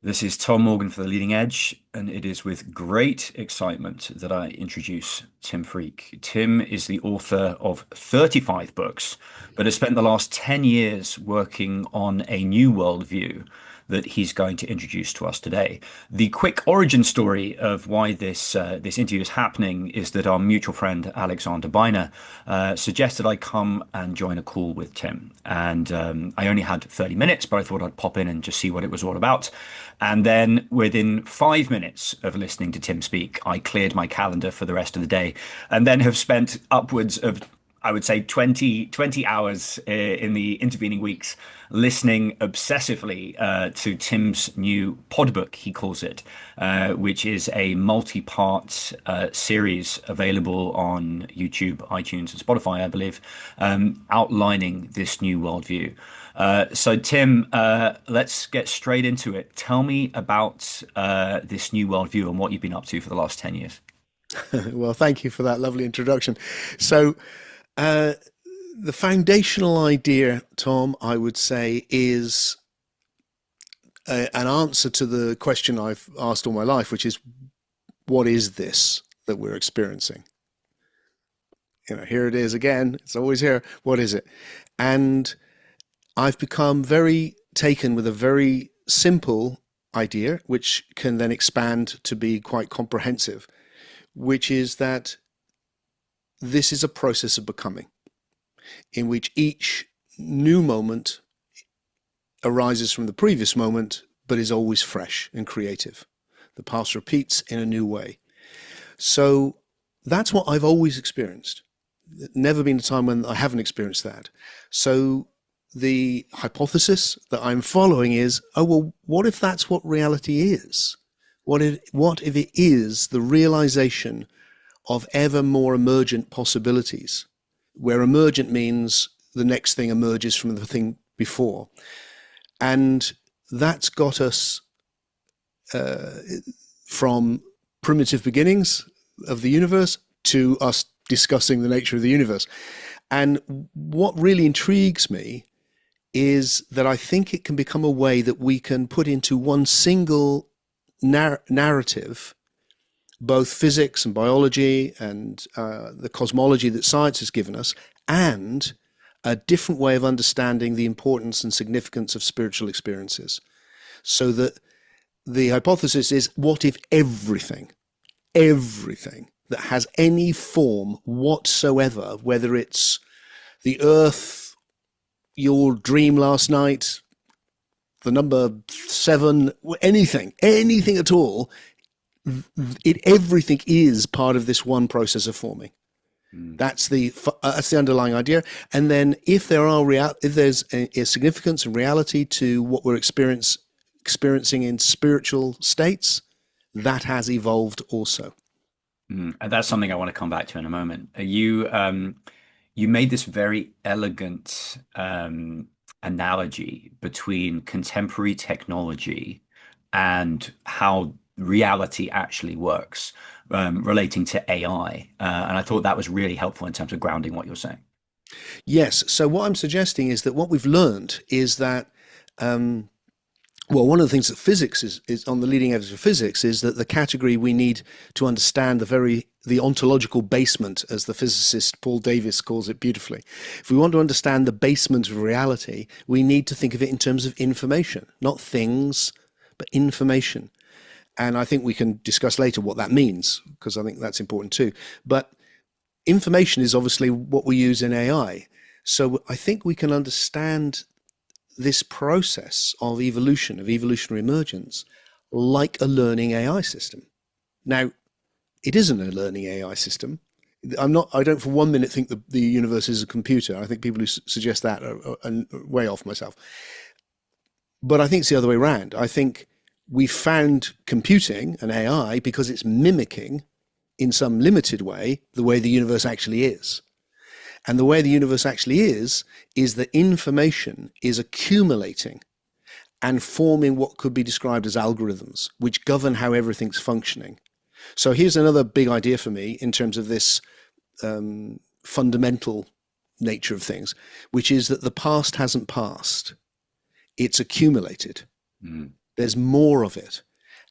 This is Tom Morgan for The Leading Edge, and it is with great excitement that I introduce Tim Freke. Tim is the author of 35 books, but has spent the last 10 years working on a new worldview that he's going to introduce to us today. The quick origin story of why this interview is happening is that our mutual friend Alexander Biner suggested I come and join a call with Tim, and I only had 30 minutes, but I thought I'd pop in and just see what it was all about. And then within 5 minutes of listening to Tim speak, I cleared my calendar for the rest of the day, and then have spent upwards of, I would say, 20 hours in the intervening weeks listening obsessively to Tim's new podbook, he calls it, which is a multi-part series available on YouTube, iTunes, and Spotify, I believe, outlining this new worldview. So, Tim, let's get straight into it. Tell me about this new worldview and what you've been up to for the last 10 years. Well, thank you for that lovely introduction. So, uh, the foundational idea, Tom, I would say, is an answer to the question I've asked all my life, which is, what is this that we're experiencing? Here it is again. It's always here. What is it? And I've become very taken with a very simple idea, which can then expand to be quite comprehensive, which is that this is a process of becoming, in which each new moment arises from the previous moment, but is always fresh and creative. The past repeats in a new way. So that's what I've always experienced. Never been a time when I haven't experienced that. So the hypothesis that I'm following is, oh, well, what if that's what reality is? What if it is the realization of ever more emergent possibilities, where emergent means the next thing emerges from the thing before? And that's got us from primitive beginnings of the universe to us discussing the nature of the universe. And what really intrigues me is that I think it can become a way that we can put into one single narrative both physics and biology and the cosmology that science has given us, and a different way of understanding the importance and significance of spiritual experiences. So that the hypothesis is, what if everything that has any form whatsoever, whether it's the earth, your dream last night, the number 7, anything at all, everything is part of this one process of forming. That's the underlying idea. And then if there's a significance and reality to what we're experiencing in spiritual states, that has evolved also. And that's something I want to come back to in a moment. You made this very elegant analogy between contemporary technology and how reality actually works, relating to AI. And I thought that was really helpful in terms of grounding what you're saying. Yes. So what I'm suggesting is that what we've learned is that, well, one of the things that physics is on the leading edge of physics is that the category we need to understand the ontological basement, as the physicist Paul Davies calls it beautifully. If we want to understand the basement of reality, we need to think of it in terms of information, not things, but information. And I think we can discuss later what that means, because I think that's important too. But information is obviously what we use in AI. So I think we can understand this process of evolution, of evolutionary emergence, like a learning AI system. Now, it isn't a learning AI system. I don't for 1 minute think the universe is a computer. I think people who suggest that are way off myself. But I think it's the other way around. I think we found computing and AI because it's mimicking, in some limited way, the way the universe actually is. And the way the universe actually is that information is accumulating and forming what could be described as algorithms, which govern how everything's functioning. So here's another big idea for me in terms of this fundamental nature of things, which is that the past hasn't passed. It's accumulated. There's more of it,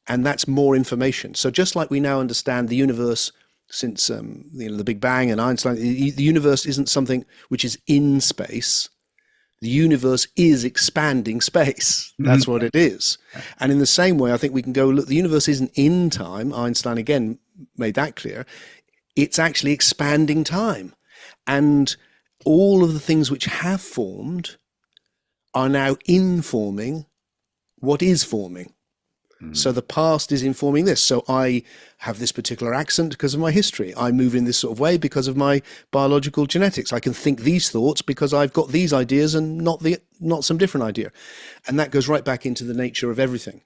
and that's more information. So just like we now understand the universe since the Big Bang and Einstein, the universe isn't something which is in space. The universe is expanding space. That's what it is. And in the same way, I think we can go, look, the universe isn't in time. Einstein again made that clear. It's actually expanding time. And all of the things which have formed are now informing what is forming. So the past is informing this. So I have this particular accent because of my history. I move in this sort of way because of my biological genetics. I can think these thoughts because I've got these ideas and not some different idea. And that goes right back into the nature of everything.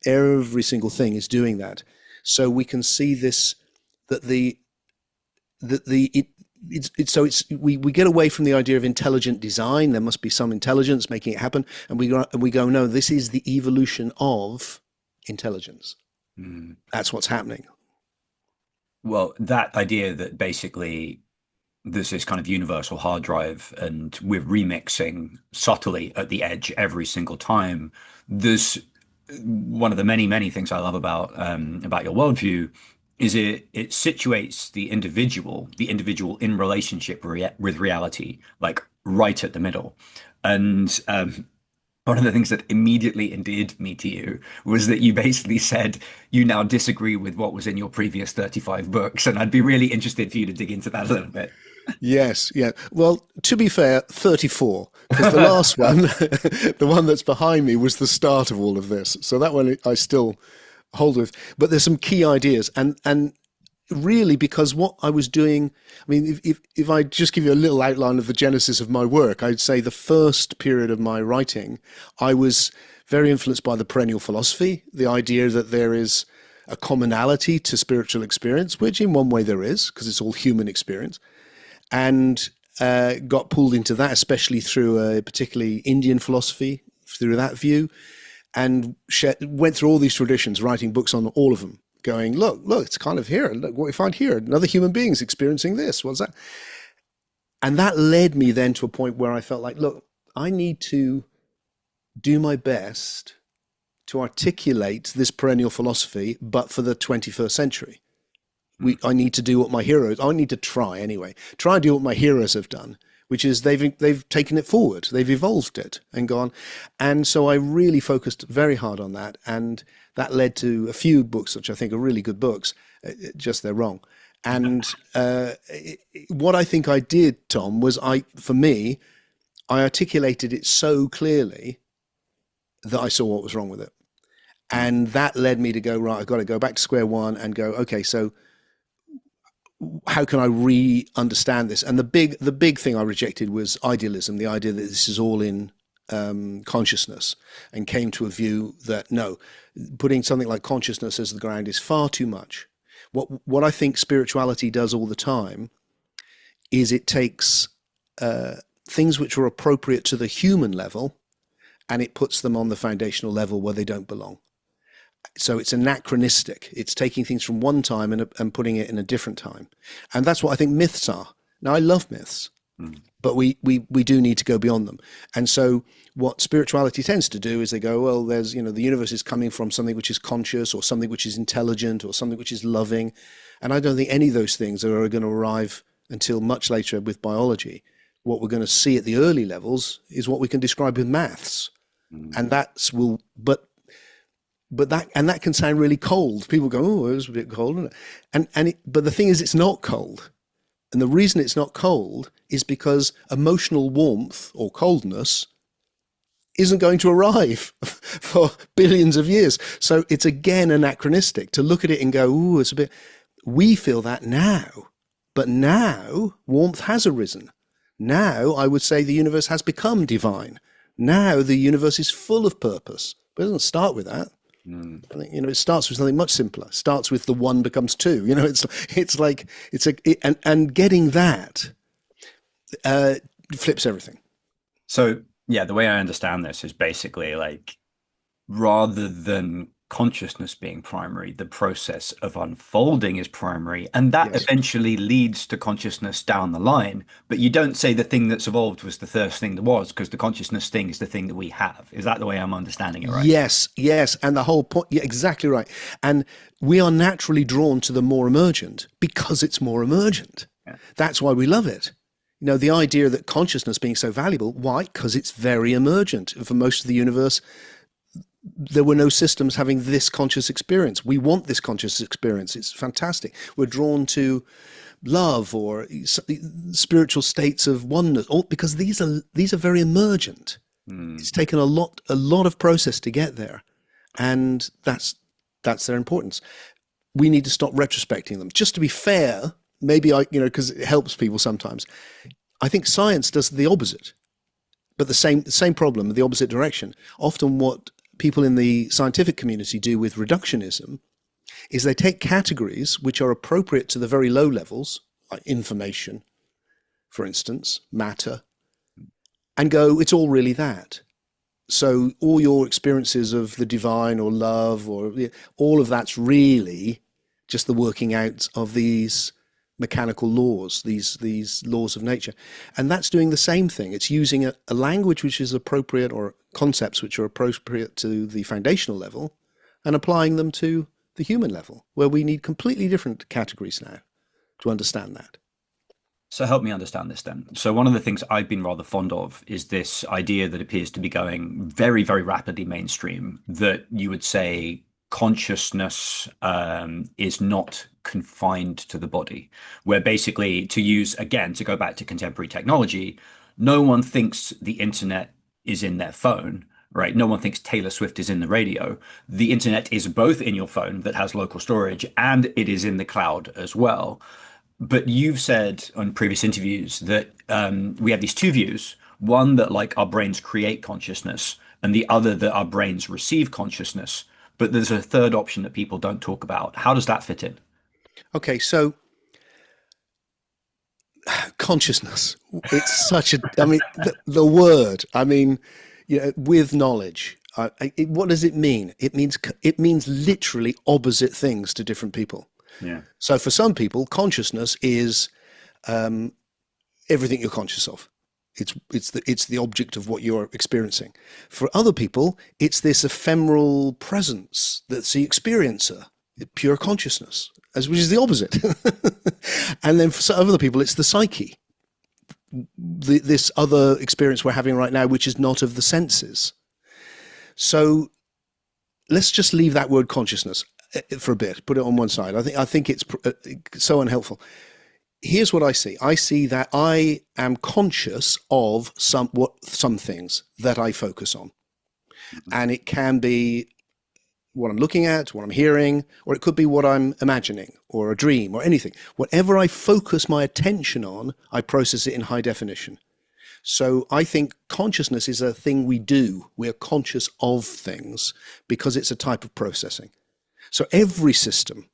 Every single thing is doing that. So we can see this, that we get away from the idea of intelligent design. There must be some intelligence making it happen. And we go, no, this is the evolution of intelligence. That's what's happening. Well, that idea that basically there's this kind of universal hard drive and we're remixing subtly at the edge every single time. There's one of the many, many things I love about your worldview is it situates the individual in relationship with reality, like right at the middle. And one of the things that immediately endeared me to you was that you basically said you now disagree with what was in your previous 35 books. And I'd be really interested for you to dig into that a little bit. Yes, yeah. Well, to be fair, 34, because the last one, the one that's behind me, was the start of all of this. So that one I still hold with. But there's some key ideas, and really because what I was doing, I mean, if I just give you a little outline of the genesis of my work, I'd say the first period of my writing, I was very influenced by the perennial philosophy, the idea that there is a commonality to spiritual experience, which in one way there is, because it's all human experience, and got pulled into that, especially through a particularly Indian philosophy, through that view, and went through all these traditions, writing books on all of them, going, look, it's kind of here. Look what we find here. Another human being's experiencing this. What's that? And that led me then to a point where I felt like, look, I need to do my best to articulate this perennial philosophy, but for the 21st century. I need to do what my heroes, I need to try anyway, try and do what my heroes have done, which is they've taken it forward, they've evolved it and gone. And so I really focused very hard on that. And that led to a few books, which I think are really good books, just they're wrong. And what I think I did, Tom, was for me, I articulated it so clearly that I saw what was wrong with it. And that led me to go, right, I've got to go back to square one and go, okay, so how can I re-understand this? And the big thing I rejected was idealism, the idea that this is all in consciousness, and came to a view that no, putting something like consciousness as the ground is far too much. What I think spirituality does all the time is it takes things which are appropriate to the human level and it puts them on the foundational level where they don't belong. So it's anachronistic. It's taking things from one time and putting it in a different time. And that's what I think myths are. Now, I love myths, but we do need to go beyond them. And so what spirituality tends to do is they go, well, there's, the universe is coming from something which is conscious or something which is intelligent or something which is loving. And I don't think any of those things are going to arrive until much later with biology. What we're going to see at the early levels is what we can describe with maths. And but that can sound really cold. People go, oh, it was a bit cold, isn't it? But the thing is, it's not cold. And the reason it's not cold is because emotional warmth or coldness isn't going to arrive for billions of years. So it's again anachronistic to look at it and go, ooh, it's a bit, we feel that now, but now warmth has arisen. Now I would say the universe has become divine. Now the universe is full of purpose, but it doesn't start with that. I think, it starts with something much simpler. It starts with the one becomes two. And getting that flips everything. So yeah, the way I understand this is basically like rather than consciousness being primary, the process of unfolding is primary, and that Yes. eventually leads to consciousness down the line. But you don't say the thing that's evolved was the first thing that was, because the consciousness thing is the thing that we have. Is that the way I'm understanding it, right? Yes, yes. And the whole point, yeah, exactly right. And we are naturally drawn to the more emergent because it's more emergent. Yeah. That's why we love it. You know, the idea that consciousness being so valuable, why? Because it's very emergent. For most of the universe, there were no systems having this conscious experience. We want this conscious experience. It's fantastic. We're drawn to love or spiritual states of oneness, all because these are very emergent. Hmm. It's taken a lot of process to get there, and that's their importance. We need to stop retrospecting them. Just to be fair, maybe because it helps people sometimes. I think science does the opposite, but the same problem, the opposite direction. Often, what people in the scientific community do with reductionism is they take categories which are appropriate to the very low levels, like information, for instance, matter, and go, it's all really that. So all your experiences of the divine or love or all of that's really just the working out of these mechanical laws, these laws of nature. And that's doing the same thing. It's using a language which is appropriate, or concepts which are appropriate to the foundational level, and applying them to the human level, where we need completely different categories now to understand that. So help me understand this then. So one of the things I've been rather fond of is this idea that appears to be going very, very rapidly mainstream, that you would say consciousness is not confined to the body, where basically, to use again, to go back to contemporary technology, no one thinks the internet is in their phone. Right. No one thinks Taylor Swift is in the radio. The internet is both in your phone that has local storage, and it is in the cloud as well. But you've said on previous interviews that we have these two views: one that like our brains create consciousness, and the other that our brains receive consciousness. But there's a third option that people don't talk about. How does that fit in? Okay, so consciousness, it's such a, I mean, the word, I mean, with knowledge, what does it mean? It means literally opposite things to different people. Yeah. So for some people, consciousness is everything you're conscious of. It's the object of what you're experiencing. For other people, it's this ephemeral presence that's the experiencer, pure consciousness, which is the opposite. And then for some other people, it's the psyche, this other experience we're having right now, which is not of the senses. So let's just leave that word consciousness for a bit, put it on one side. I think it's so unhelpful. Here's what I see. I see that I am conscious of some things that I focus on. And it can be what I'm looking at, what I'm hearing, or it could be what I'm imagining, or a dream, or anything. Whatever I focus my attention on, I process it in high definition. So I think consciousness is a thing we do. We're conscious of things because it's a type of processing. So every system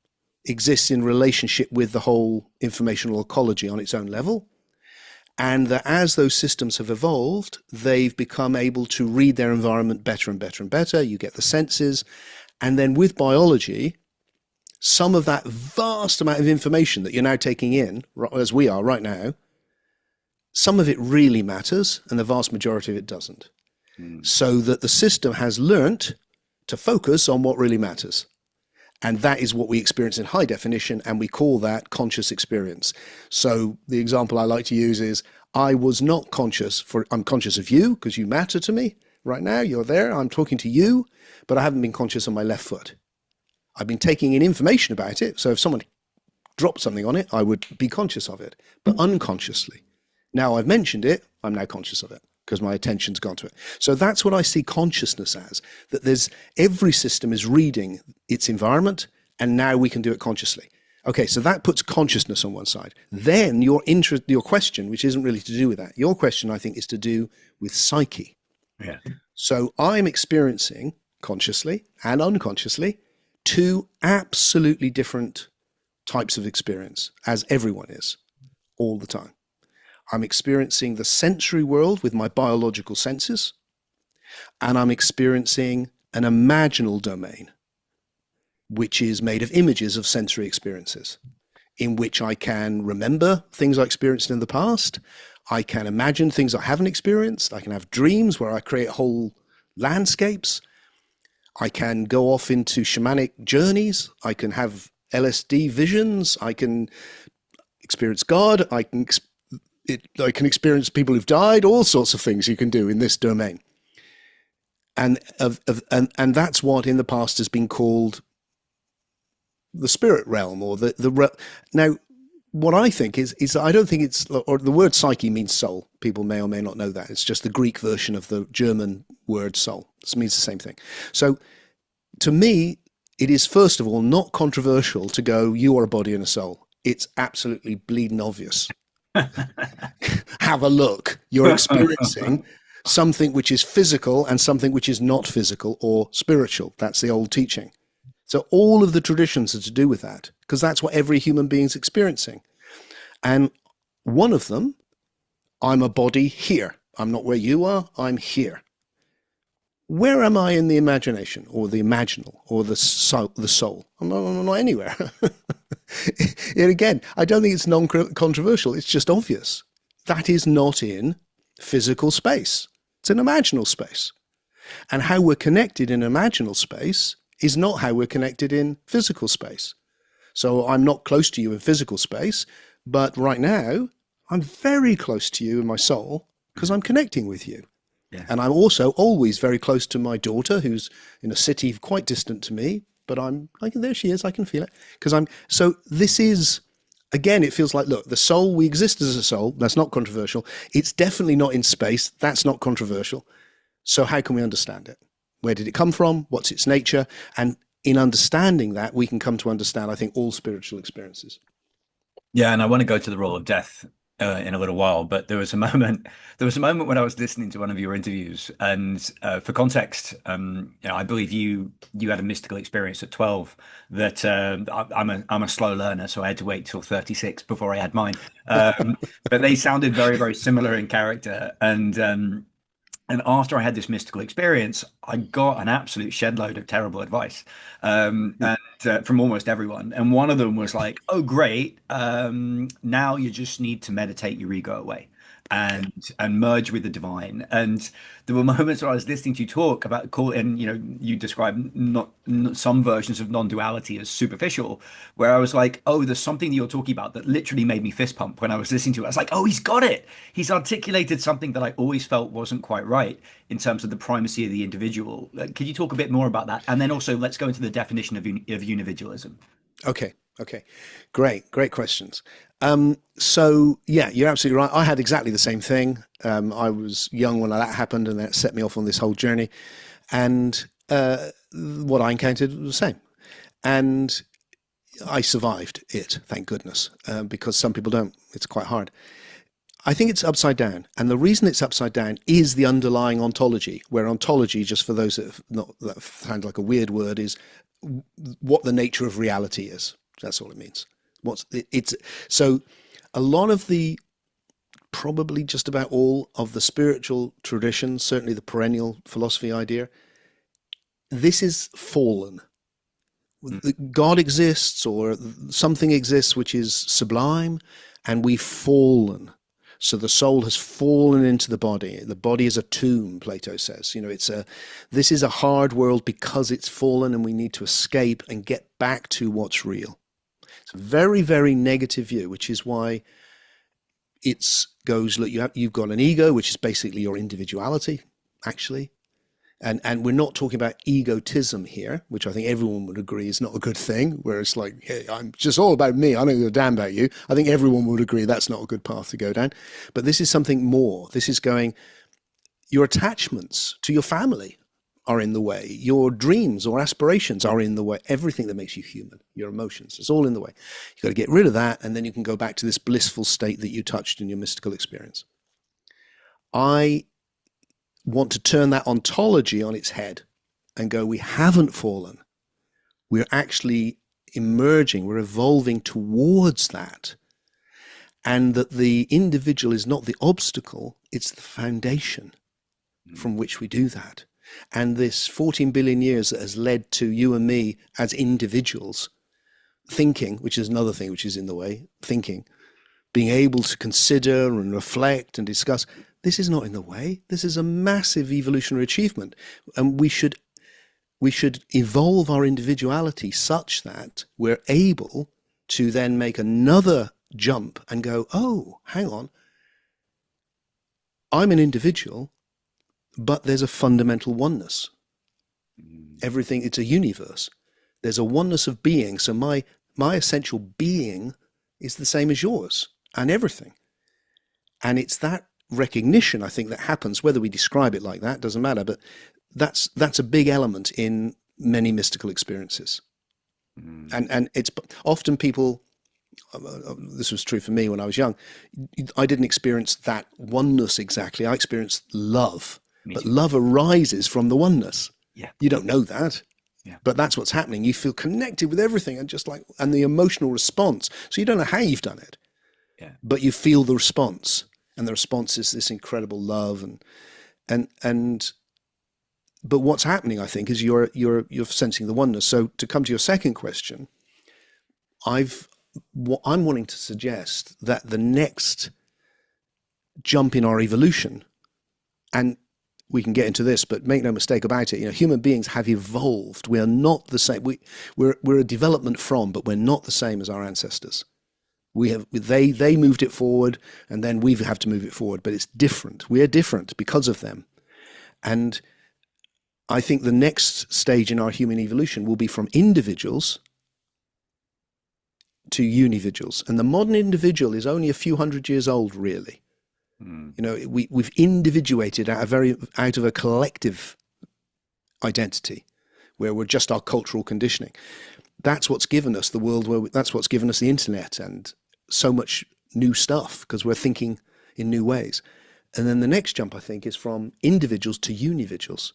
exists in relationship with the whole informational ecology on its own level. And that as those systems have evolved, they've become able to read their environment better and better and better. You get the senses. And then with biology, some of that vast amount of information that you're now taking in, as we are right now, some of it really matters and the vast majority of it doesn't. So that the system has learnt to focus on what really matters. And that is what we experience in high definition, and we call that conscious experience. So the example I like to use is, I'm conscious of you because you matter to me. Right now, you're there, I'm talking to you, but I haven't been conscious of my left foot. I've been taking in information about it, so if someone dropped something on it, I would be conscious of it, but unconsciously. Now I've mentioned it, I'm now conscious of it because my attention's gone to it. So that's what I see consciousness as, that every system is reading its environment, and now we can do it consciously. Okay, so that puts consciousness on one side. Then your question, which isn't really to do with that, your question, I think, is to do with psyche. Yeah. So I'm experiencing, consciously and unconsciously, two absolutely different types of experience, as everyone is, all the time. I'm experiencing the sensory world with my biological senses, and I'm experiencing an imaginal domain, which is made of images of sensory experiences, in which I can remember things I experienced in the past. I can imagine things I haven't experienced. I can have dreams where I create whole landscapes. I can go off into shamanic journeys. I can have LSD visions. I can experience God. I can experience people who've died. All sorts of things you can do in this domain. And that's what in the past has been called the spirit realm, or now. What I think is I don't think it's, or the word psyche means soul. People may or may not know that. It's just the Greek version of the German word soul. It means the same thing. So to me, it is first of all not controversial to go, you are a body and a soul. It's absolutely bleeding obvious. Have a look. You're experiencing something which is physical and something which is not physical or spiritual. That's the old teaching. So all of the traditions are to do with that, because that's what every human being is experiencing. And one of them, I'm a body here. I'm not where you are. I'm here. Where am I in the imagination or the imaginal or the soul? I'm not anywhere. And again, I don't think it's non-controversial. It's just obvious. That is not in physical space. It's an imaginal space. And how we're connected in imaginal space is not how we're connected in physical space. So I'm not close to you in physical space, but right now I'm very close to you in my soul because I'm connecting with you. Yeah. And I'm also always very close to my daughter, who's in a city quite distant to me, but there she is, I can feel it. So this is, again, it feels like, look, the soul, we exist as a soul, that's not controversial. It's definitely not in space, that's not controversial. So how can we understand it? Where did it come from? What's its nature? And in understanding that, we can come to understand, I think, all spiritual experiences. Yeah, and I want to go to the role of death in a little while, but there was a moment when I was listening to one of your interviews, and for context, I believe you had a mystical experience at 12 that I'm a slow learner, so I had to wait till 36 before I had mine. But they sounded very, very similar in character, and after I had this mystical experience, I got an absolute shed load of terrible advice, and from almost everyone. And one of them was like, "Oh, great! Now you just need to meditate your ego away and merge with the divine." And there were moments where I was listening to you talk about and you described not some versions of non-duality as superficial, where I was like, "Oh, there's something that you're talking about that literally made me fist pump when I was listening to it." I was like, "Oh, he's got it! He's articulated something that I always felt wasn't quite right in terms of the primacy of the individual." Could you talk a bit more about that? And then also let's go into the definition of unividualism. Okay. Great questions. So yeah, you're absolutely right. I had exactly the same thing. I was young when that happened, and that set me off on this whole journey. And what I encountered was the same. And I survived it, thank goodness, because some people don't. It's quite hard. I think it's upside down. And the reason it's upside down is the underlying ontology, where ontology, just for those that sound like a weird word, is what the nature of reality is. That's all it means. So a lot of probably just about all of the spiritual traditions, certainly the perennial philosophy idea, this is fallen. God exists, or something exists which is sublime, and we've fallen. So the soul has fallen into the body. The body is a tomb, Plato says. This is a hard world because it's fallen, and we need to escape and get back to what's real. It's a very, very negative view, which is why it goes, look, you've got an ego, which is basically your individuality, actually. And we're not talking about egotism here, which I think everyone would agree is not a good thing, where it's like, hey, I'm just all about me. I don't give a damn about you. I think everyone would agree that's not a good path to go down. But this is something more. This is going, your attachments to your family are in the way. Your dreams or aspirations are in the way. Everything that makes you human, your emotions, it's all in the way. You've got to get rid of that, and then you can go back to this blissful state that you touched in your mystical experience. I want to turn that ontology on its head and go, we haven't fallen. We're actually emerging, we're evolving towards that. And that the individual is not the obstacle, it's the foundation from which we do that. And this 14 billion years that has led to you and me as individuals thinking, which is another thing which is in the way, thinking, being able to consider and reflect and discuss, this is not in the way. This is a massive evolutionary achievement. And we should evolve our individuality such that we're able to then make another jump and go, oh, hang on, I'm an individual, but there's a fundamental oneness. Everything, it's a universe. There's a oneness of being. So my essential being is the same as yours and everything. And it's that recognition, I think, that happens, whether we describe it like that, doesn't matter, but that's a big element in many mystical experiences. And it's often people, this was true for me when I was young, I didn't experience that oneness exactly. I experienced love, but love arises from the oneness. Yeah. You don't know that. Yeah. But that's what's happening. You feel connected with everything and the emotional response. So you don't know how you've done it, but you feel the response, and the response is this incredible love but what's happening, I think, is you're sensing the oneness. So to come to your second question, I'm wanting to suggest that the next jump in our evolution, and we can get into this, but make no mistake about it, human beings have evolved. We are not the same. We're a development from, but we're not the same as our ancestors. They moved it forward, and then we have to move it forward, but it's different. We're different because of them. And I think the next stage in our human evolution will be from individuals to unividuals. And the modern individual is only a few hundred years old, really. We've individuated out of a collective identity where we're just our cultural conditioning. That's what's given us the world, that's what's given us the internet and so much new stuff, because we're thinking in new ways. And then the next jump, I think, is from individuals to unividuals,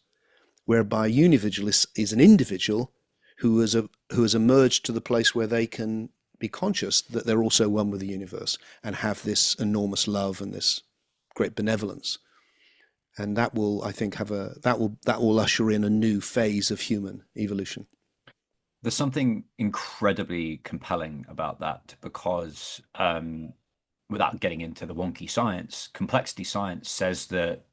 whereby unividual is an individual who has emerged to the place where they can be conscious that they're also one with the universe and have this enormous love and this great benevolence. And that will, I think, that will usher in a new phase of human evolution. There's something incredibly compelling about that because, without getting into the wonky science, complexity science says that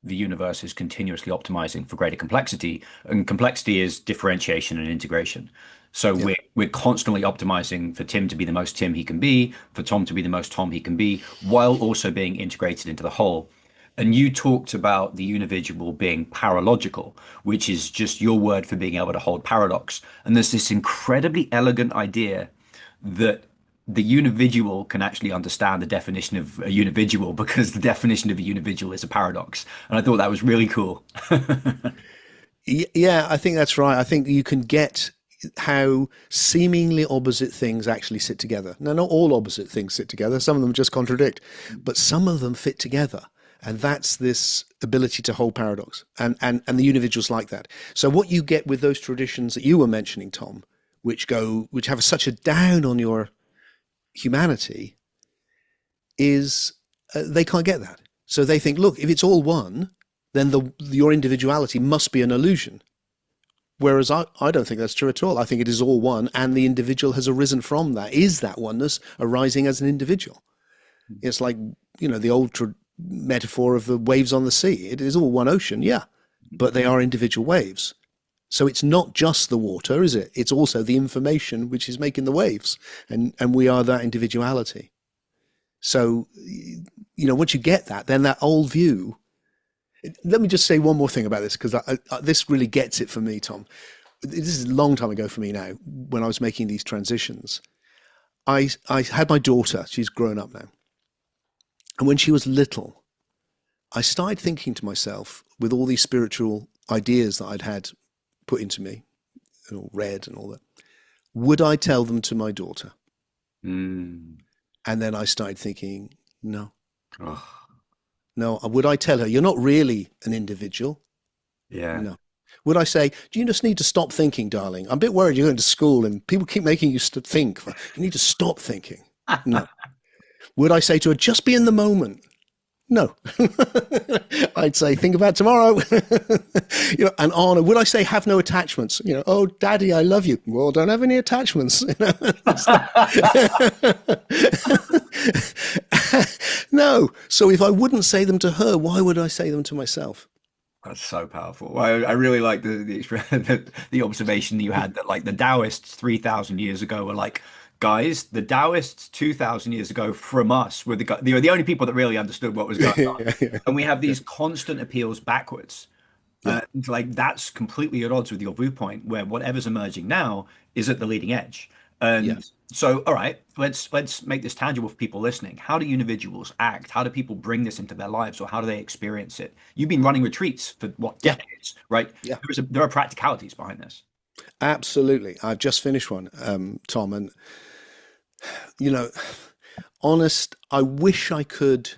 the universe is continuously optimizing for greater complexity, and complexity is differentiation and integration. So we're constantly optimizing for Tim to be the most Tim he can be, for Tom to be the most Tom he can be, while also being integrated into the whole. And you talked about the unividual being paralogical, which is just your word for being able to hold paradox. And there's this incredibly elegant idea that the unividual can actually understand the definition of a unividual because the definition of a unividual is a paradox. And I thought that was really cool. Yeah, I think that's right. I think you can get how seemingly opposite things actually sit together. Now, not all opposite things sit together. Some of them just contradict, but some of them fit together. And that's this ability to hold paradox. And the unividual's like that. So what you get with those traditions that you were mentioning, Tom, which have such a down on your humanity, is they can't get that. So they think, look, if it's all one, then your individuality must be an illusion. Whereas I don't think that's true at all. I think it is all one, and the individual has arisen from that. Is that oneness arising as an individual? It's like, the old metaphor of the waves on the sea. It is all one ocean, yeah, but they are individual waves. So it's not just the water, is it? It's also the information which is making the waves, and we are that individuality. So, once you get that, then that old view. Let me just say one more thing about this, because this really gets it for me, Tom. This is a long time ago for me now, when I was making these transitions. I had my daughter, she's grown up now. And when she was little, I started thinking to myself, with all these spiritual ideas that I'd had put into me, and all read and all that, would I tell them to my daughter? And then I started thinking, no. Oh. No, would I tell her, you're not really an individual? Yeah. No. Would I say, do you just need to stop thinking, darling? I'm a bit worried you're going to school and people keep making you think. You need to stop thinking. No. Would I say to her, just be in the moment? No. I'd say, think about tomorrow. And honor. Would I say have no attachments? Oh, daddy, I love you. Well, don't have any attachments. No. So if I wouldn't say them to her, why would I say them to myself? That's so powerful. Well, I really like the observation that you had that like the Taoists 3,000 years ago were like, guys, the Taoists 2,000 years ago from us were they were the only people that really understood what was going on. Yeah, yeah, And we have yeah, these constant appeals backwards. yeah, Like that's completely at odds with your viewpoint, where whatever's emerging now is at the leading edge. yeah. And so, all right, let's make this tangible for people listening. How do individuals act? How do people bring this into their lives, or how do they experience it? You've been running retreats for what, Yeah, decades, right? yeah. There are practicalities behind this. Absolutely. I've just finished one, Tom, and you know, honest, I wish I could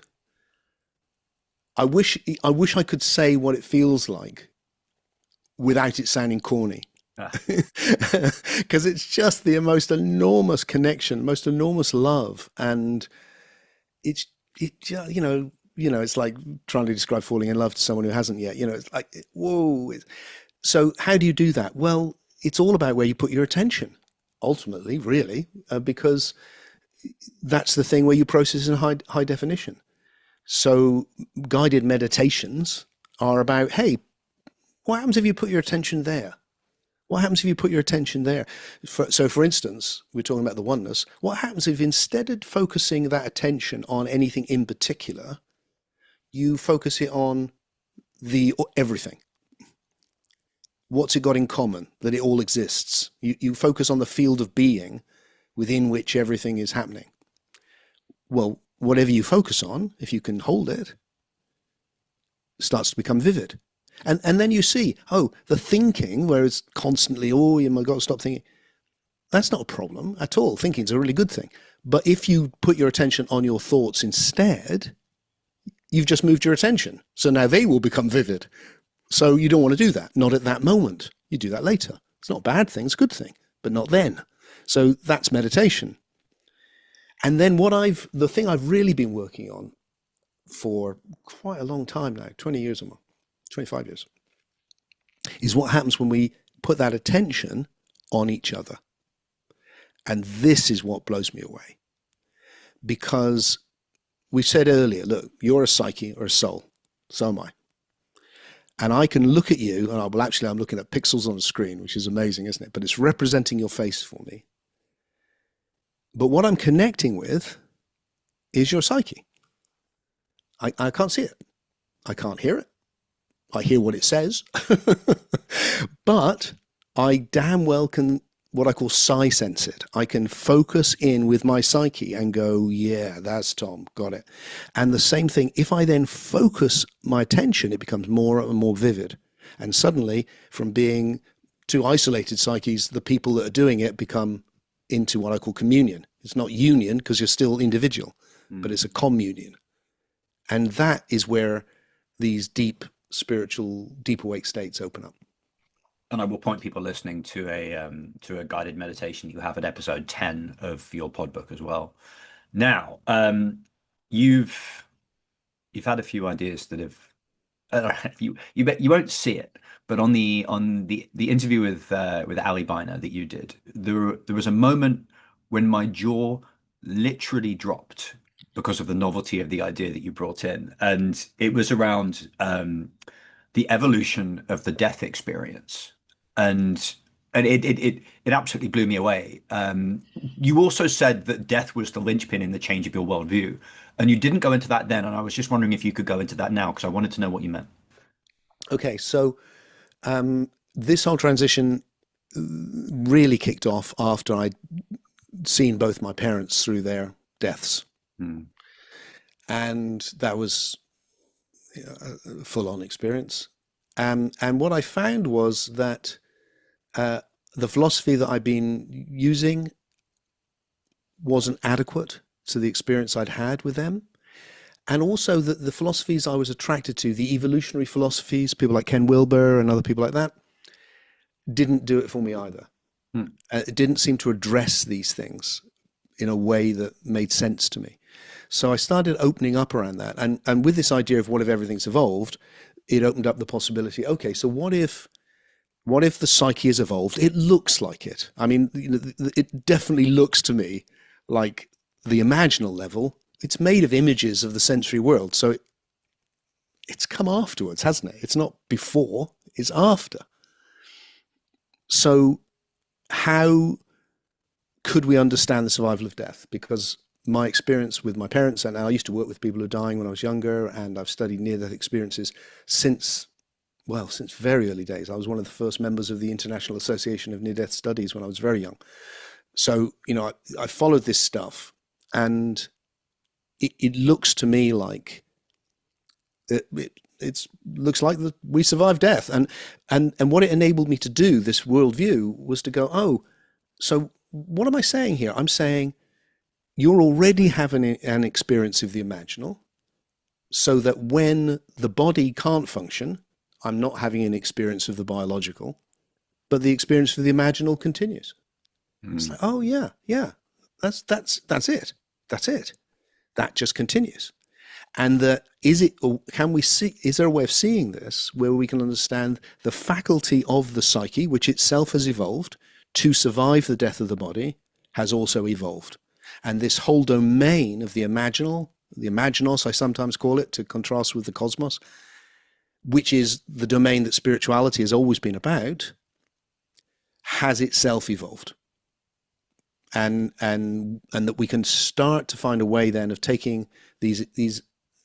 say what it feels like without it sounding corny. Uh, Because it's just the most enormous connection, most enormous love, and it's it's like trying to describe falling in love to someone who hasn't yet. It's like whoa. So how do you do that? Well, it's all about where you put your attention, ultimately, really, because that's the thing where you process in high definition. So guided meditations are about, hey, what happens if you put your attention there? What happens if you put your attention there? So, for instance, we're talking about the oneness. What happens if instead of focusing that attention on anything in particular, you focus it on the everything? What's it got in common? That it all exists. You focus on the field of being within which everything is happening. Well, whatever you focus on, if you can hold it, starts to become vivid. And then you see, oh, the thinking, where it's constantly, oh, you might got to stop thinking. That's not a problem at all. Thinking's a really good thing. But if you put your attention on your thoughts instead, you've just moved your attention. So now they will become vivid. So you don't want to do that. Not at that moment. You do that later. It's not a bad thing. It's a good thing, but not then. So that's meditation. And then the thing I've really been working on for quite a long time now, 20 years or more, 25 years, is what happens when we put that attention on each other. And this is what blows me away. Because we said earlier, look, you're a psyche or a soul. So am I. And I can look at you, and I'm looking at pixels on a screen, which is amazing, isn't it? But it's representing your face for me. But what I'm connecting with is your psyche. I can't see it. I can't hear it. I hear what it says. But I damn well can, what I call psi sense it. I can focus in with my psyche and go, yeah, that's Tom, got it. And the same thing, if I then focus my attention, it becomes more and more vivid. And suddenly, from being two isolated psyches, the people that are doing it become into what I call communion. It's not union because you're still individual, but it's a communion. And that is where these deep spiritual, deep awake states open up. and I will point people listening to a guided meditation you have at episode 10 of your podbook as well. Now, you've had a few ideas that have you won't see it, but on the interview with Ali Biner that you did, there was a moment when my jaw literally dropped because of the novelty of the idea that you brought in, and it was around the evolution of the death experience, and it absolutely blew me away. You also said that death was the linchpin in the change of your worldview, and you didn't go into that then, and I was just wondering if you could go into that now because I wanted to know what you meant. Okay, so this whole transition really kicked off after I'd seen both my parents through their deaths. Hmm. And that was a full-on experience. And what I found was that the philosophy that I'd been using wasn't adequate to the experience I'd had with them. And also that the philosophies I was attracted to, the evolutionary philosophies, people like Ken Wilber and other people like that, didn't do it for me either. It didn't seem to address these things in a way that made sense to me. So I started opening up around that. And with this idea of what if everything's evolved, it opened up the possibility, okay, so what if the psyche is evolved? It looks like it. I mean, it definitely looks to me like the imaginal level. It's made of images of the sensory world. So it's come afterwards, hasn't it? It's not before, it's after. So how could we understand the survival of death? Because my experience with my parents, and I used to work with people who are dying when I was younger, and I've studied near-death experiences since, well, since very early days. I was one of the first members of the International Association of Near-Death Studies when I was very young. So, I followed this stuff, and it looks to me like it looks like we survived death. And what it enabled me to do, this worldview, was to go, oh, so what am I saying here? I'm saying you're already having an experience of the imaginal, so that when the body can't function, I'm not having an experience of the biological, but the experience of the imaginal continues. It's like, oh yeah, that's it. That's it. That just continues. And can we see, is there a way of seeing this where we can understand the faculty of the psyche, which itself has evolved to survive the death of the body, has also evolved. And this whole domain of the imaginal, the imaginos, I sometimes call it, to contrast with the cosmos, which is the domain that spirituality has always been about, has itself evolved. And that we can start to find a way then of taking these,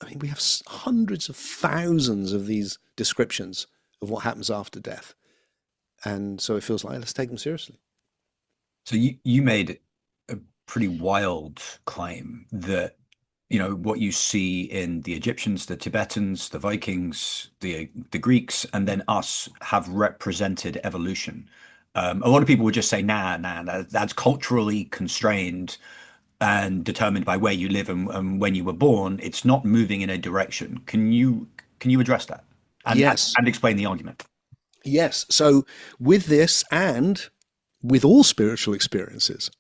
I mean, we have hundreds of thousands of these descriptions of what happens after death. And so it feels like, let's take them seriously. So you made a pretty wild claim that, what you see in the Egyptians, the Tibetans, the Vikings, the Greeks, and then us have represented evolution. A lot of people would just say, nah, that's culturally constrained and determined by where you live and when you were born. It's not moving in a direction. Can you address that Yes. and explain the argument? Yes. So with this and with all spiritual experiences,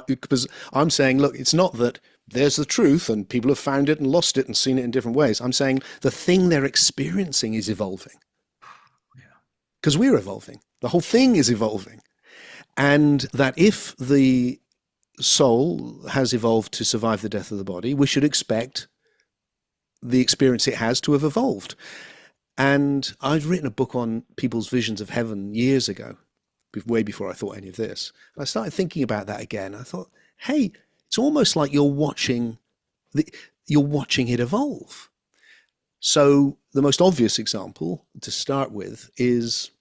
because I'm saying, look, it's not that there's the truth and people have found it and lost it and seen it in different ways. I'm saying the thing they're experiencing is evolving. Because we're evolving. The whole thing is evolving. And that if the soul has evolved to survive the death of the body, we should expect the experience it has to have evolved. And I'd written a book on people's visions of heaven years ago, way before I thought any of this. And I started thinking about that again. I thought, hey, it's almost like you're watching it evolve. So the most obvious example to start with is,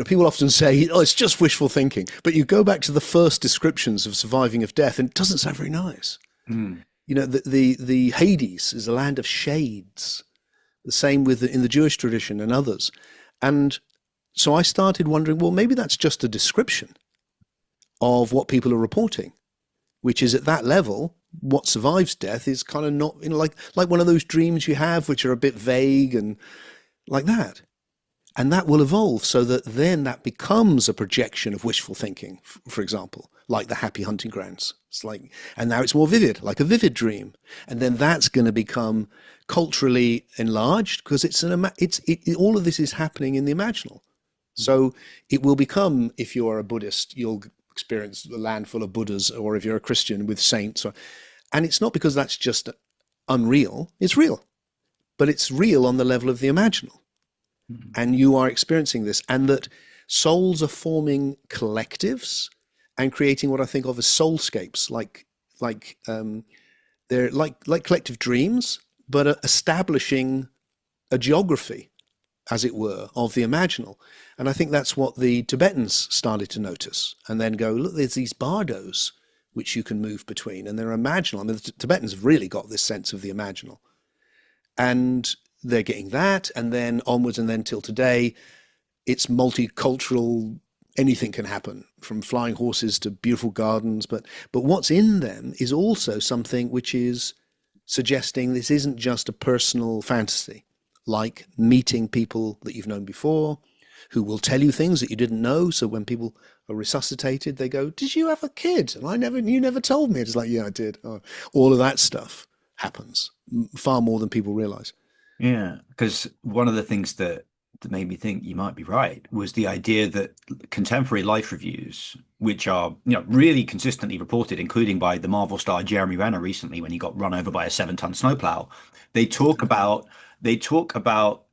people often say, oh, it's just wishful thinking. But you go back to the first descriptions of surviving of death, and it doesn't sound very nice. The Hades is a land of shades. The same in the Jewish tradition and others. And so I started wondering, well, maybe that's just a description of what people are reporting, which is at that level, what survives death is kind of not, like one of those dreams you have, which are a bit vague and like that. And that will evolve so that then that becomes a projection of wishful thinking, for example, like the happy hunting grounds. It's like, and now it's more vivid, like a vivid dream. And then that's going to become culturally enlarged because all of this is happening in the imaginal. So it will become, if you are a Buddhist, you'll experience a land full of Buddhas, or if you're a Christian with saints. And it's not because that's just unreal, it's real. But it's real on the level of the imaginal. And you are experiencing this, and that souls are forming collectives and creating what I think of as soulscapes, they're like collective dreams, but establishing a geography, as it were, of the imaginal. And I think that's what the Tibetans started to notice, and then go, look, there's these bardos which you can move between, and they're imaginal. I mean, the Tibetans have really got this sense of the imaginal. And they're getting that, and then onwards, and then till today, it's multicultural. Anything can happen, from flying horses to beautiful gardens. But what's in them is also something which is suggesting this isn't just a personal fantasy, like meeting people that you've known before, who will tell you things that you didn't know. So when people are resuscitated, they go, "Did you have a kid?" And you never told me. It's like, yeah, I did. Oh, all of that stuff happens far more than people realize. Yeah, because one of the things that made me think you might be right was the idea that contemporary life reviews, which are, really consistently reported, including by the Marvel star Jeremy Renner recently when he got run over by a 7-ton snowplow, they talk about they talk about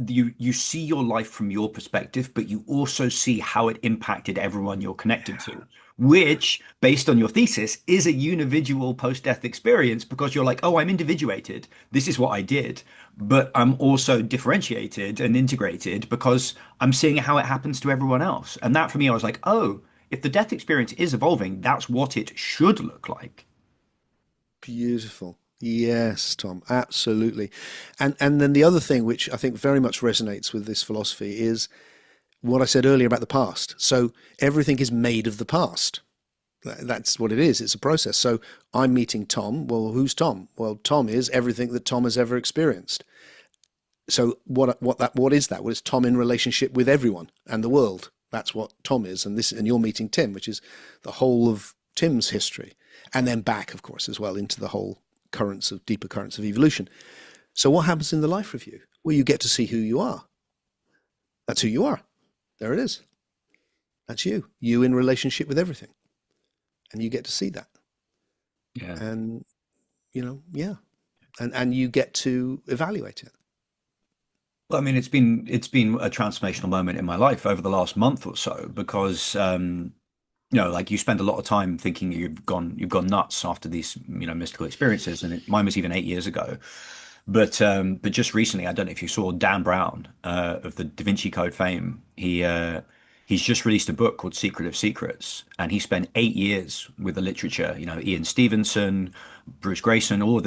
you see your life from your perspective, but you also see how it impacted everyone you're connected to, which, based on your thesis, is a unividual post-death experience because you're like, oh, I'm individuated. This is what I did, but I'm also differentiated and integrated because I'm seeing how it happens to everyone else. And that for me, I was like, oh, if the death experience is evolving, that's what it should look like. Beautiful. Yes, Tom, absolutely. And then the other thing which I think very much resonates with this philosophy is what I said earlier about the past. So everything is made of the past. That's what it is. It's a process. So I'm meeting Tom. Well, who's Tom? Well, Tom is everything that Tom has ever experienced. So what is that? Well, it's Tom in relationship with everyone and the world. That's what Tom is. And you're meeting Tim, which is the whole of Tim's history, and then back, of course, as well into the whole deeper currents of evolution. So what happens in the life review? Well, you get to see who you are. That's who you are. There it is. That's you. You in relationship with everything, and you get to see that. Yeah. And yeah, and you get to evaluate it. Well, I mean, it's been a transformational moment in my life over the last month or so because like you spend a lot of time thinking you've gone nuts after these mystical experiences, and mine was even 8 years ago. But just recently, I don't know if you saw Dan Brown of the Da Vinci Code fame. He's just released a book called Secret of Secrets, and he spent 8 years with the literature. Ian Stevenson, Bruce Grayson, all of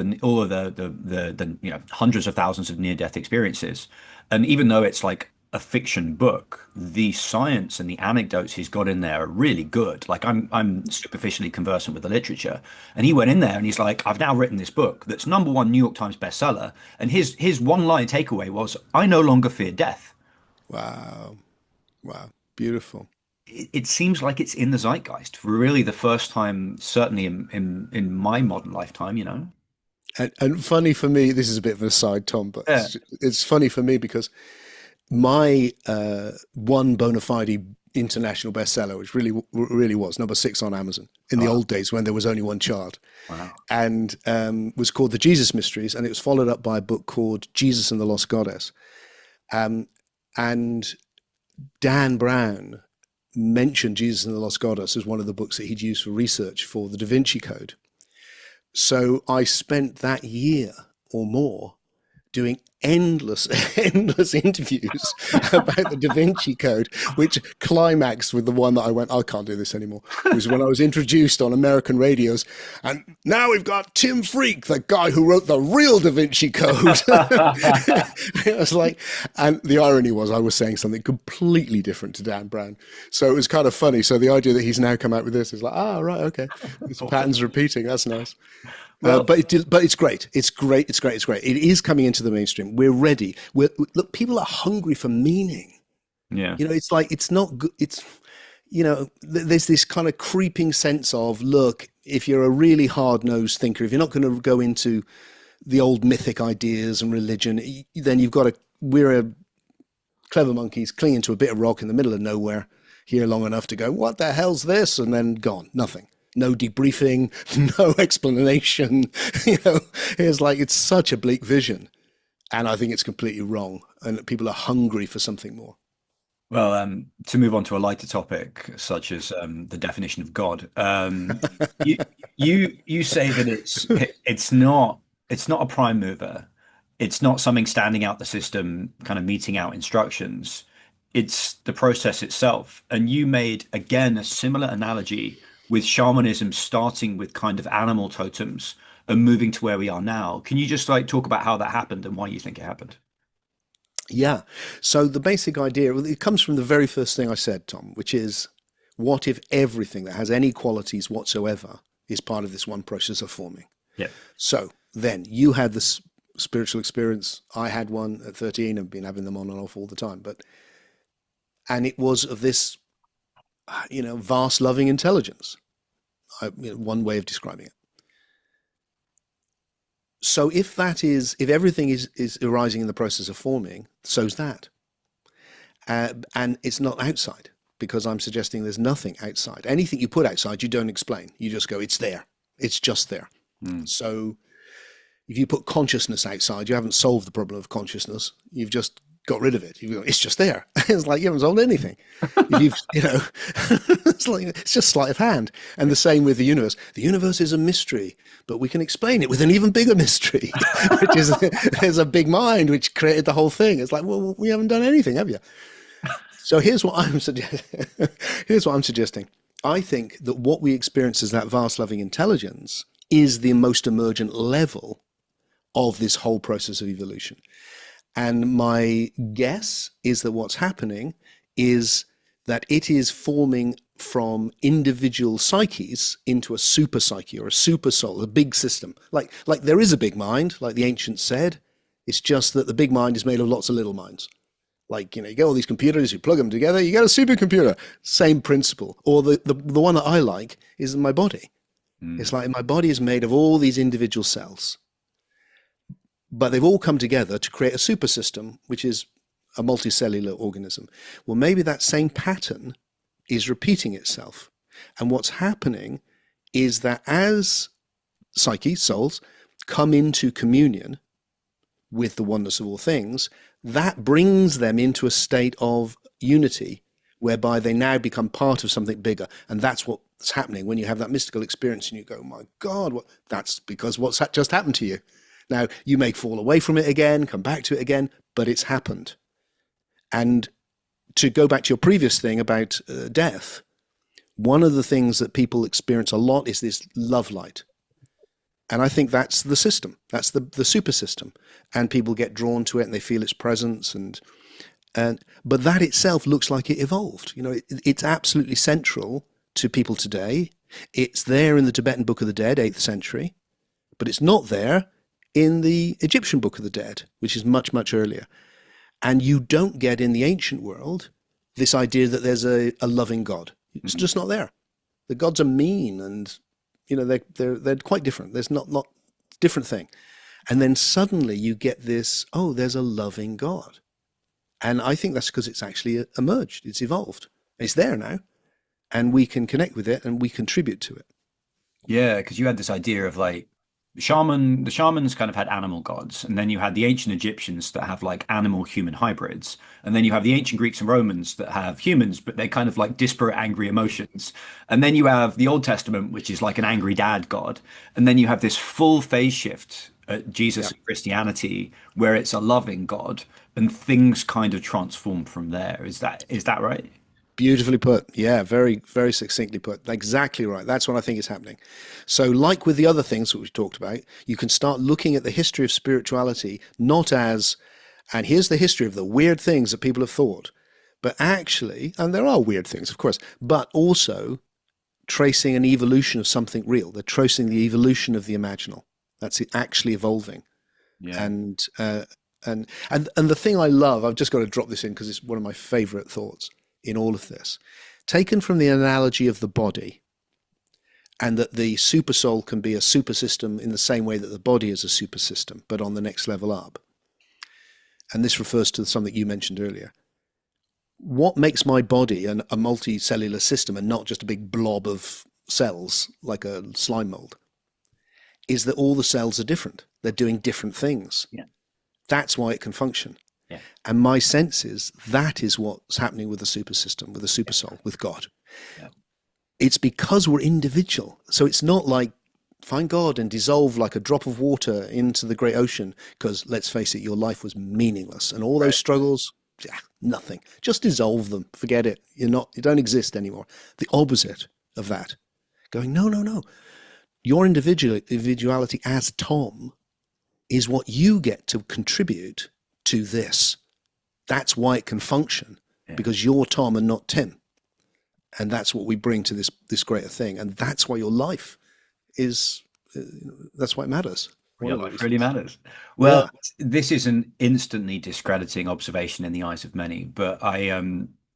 the hundreds of thousands of near-death experiences. And even though it's like a fiction book, the science and the anecdotes he's got in there are really good. Like I'm superficially conversant with the literature, and he went in there and he's like, I've now written this book that's #1 New York Times bestseller, and his one line takeaway was, I no longer fear death. Wow. Wow. Beautiful. It seems like it's in the zeitgeist for really the first time, certainly in my modern lifetime. And funny for me, this is a bit of an aside, Tom, but Yeah. it's funny for me because my one bona fide international bestseller, which really was #6 on Amazon in the Oh, old days when there was only one child, wow. and was called The Jesus Mysteries, and it was followed up by a book called Jesus and the Lost Goddess. And Dan Brown mentioned Jesus and the Lost Goddess as one of the books that he'd used for research for the Da Vinci Code. So I spent that year or more doing endless, endless interviews about the Da Vinci Code, which climaxed with the one that I went, I can't do this anymore. It was when I was introduced on American radios. And now we've got Tim Freke, the guy who wrote the real Da Vinci Code. It was like, and the irony was I was saying something completely different to Dan Brown. So it was kind of funny. So the idea that he's now come out with this is like, right, okay. This pattern's repeating. That's nice. Well, But it's great. It's great. It's great. It's great. It is coming into the mainstream. We're ready. Look, people are hungry for meaning. yeah. It's like it's not good. There's this kind of creeping sense of, look, if you're a really hard-nosed thinker, if you're not going to go into the old mythic ideas and religion, then you've got to. We're a clever monkeys clinging to a bit of rock in the middle of nowhere here long enough to go, what the hell's this? And then gone. Nothing. No debriefing, no explanation. It's such a bleak vision. And I think it's completely wrong. And people are hungry for something more. Well, to move on to a lighter topic, such as the definition of God, you you say that it's not a prime mover, it's not something standing out the system, kind of meting out instructions. It's the process itself. And you made again a similar analogy with shamanism starting with kind of animal totems and moving to where we are now. Can you just like talk about how that happened and why you think it happened? Yeah. So the basic idea, well, it comes from the very first thing I said, Tom, which is what if everything that has any qualities whatsoever is part of this one process of forming? Yeah. So then you had this spiritual experience. I had one at 13. I've been having them on and off all the time. But and it was of this, vast loving intelligence. One way of describing it. So if everything is arising in the process of forming, so's that. And it's not outside, because I'm suggesting there's nothing outside. Anything you put outside, you don't explain. You just go, it's there. It's just there. Mm. So if you put consciousness outside, you haven't solved the problem of consciousness. You've just got rid of it. You go, it's just there. It's like you haven't solved anything. It's just sleight of hand. And the same with the universe. The universe is a mystery, but we can explain it with an even bigger mystery, which is there's a big mind which created the whole thing. It's like, well, we haven't done anything, have you? So here's what I'm suggesting. I think that what we experience as that vast loving intelligence is the most emergent level of this whole process of evolution. And my guess is that what's happening is that it is forming from individual psyches into a super psyche or a super soul, a big system. Like there is a big mind, like the ancients said. It's just that the big mind is made of lots of little minds. Like, you get all these computers, you plug them together, you get a supercomputer. Same principle. Or the one that I like is my body. Mm. It's like my body is made of all these individual cells, but they've all come together to create a super system, which is a multicellular organism. Well, maybe that same pattern is repeating itself. And what's happening is that as psyche, souls, come into communion with the oneness of all things, that brings them into a state of unity, whereby they now become part of something bigger. And that's what's happening when you have that mystical experience and you go, my God, that's because what's just happened to you. Now, you may fall away from it again, come back to it again, but it's happened. And to go back to your previous thing about death, one of the things that people experience a lot is this love light. And I think that's the system. That's the super system. And people get drawn to it and they feel its presence. But that itself looks like it evolved. It's absolutely central to people today. It's there in the Tibetan Book of the Dead, 8th century, but it's not there in the Egyptian Book of the Dead, which is much, much earlier. And you don't get in the ancient world this idea that there's a loving God. It's just not there. The gods are mean and they're quite different. There's not different thing. And then suddenly you get this, oh, there's a loving God. And I think that's because it's actually emerged. It's evolved. It's there now. And we can connect with it and we contribute to it. Yeah, because you had this idea of like the shamans kind of had animal gods, and then you had the ancient Egyptians that have like animal human hybrids, and then you have the ancient Greeks and Romans that have humans, but they're kind of like disparate angry emotions. And then you have the Old Testament, which is like an angry dad god, and then you have this full phase shift at Jesus and Christianity where it's a loving God, and things kind of transform from there. Is that right? Beautifully put. Yeah, very, very succinctly put. Exactly right. That's what I think is happening. So like with the other things that we've talked about, you can start looking at the history of spirituality, not as, and here's the history of the weird things that people have thought, but actually, and there are weird things, of course, but also tracing an evolution of something real. They're tracing the evolution of the imaginal. That's it actually evolving. Yeah. And the thing I love, I've just got to drop this in because it's one of my favorite thoughts in all of this, taken from the analogy of the body, and that the super soul can be a super system in the same way that the body is a super system, but on the next level up. And this refers to something you mentioned earlier. What makes my body a multicellular system and not just a big blob of cells like a slime mold is that all the cells are different. They're doing different things. Yeah. That's why it can function. Yeah. And my sense is that is what's happening with the super system, with the super soul, with God. Yeah. It's because we're individual. So it's not like find God and dissolve like a drop of water into the great ocean, because let's face it, your life was meaningless. And all those struggles, nothing. Just dissolve them. Forget it. You don't exist anymore. The opposite of that. Going, no. Your individuality as Tom is what you get to contribute to this. That's why it can function, because you're Tom and not Tim. And that's what we bring to this greater thing. And that's why your life is, that's why it matters. Your life really matters. Well, this is an instantly discrediting observation in the eyes of many, but I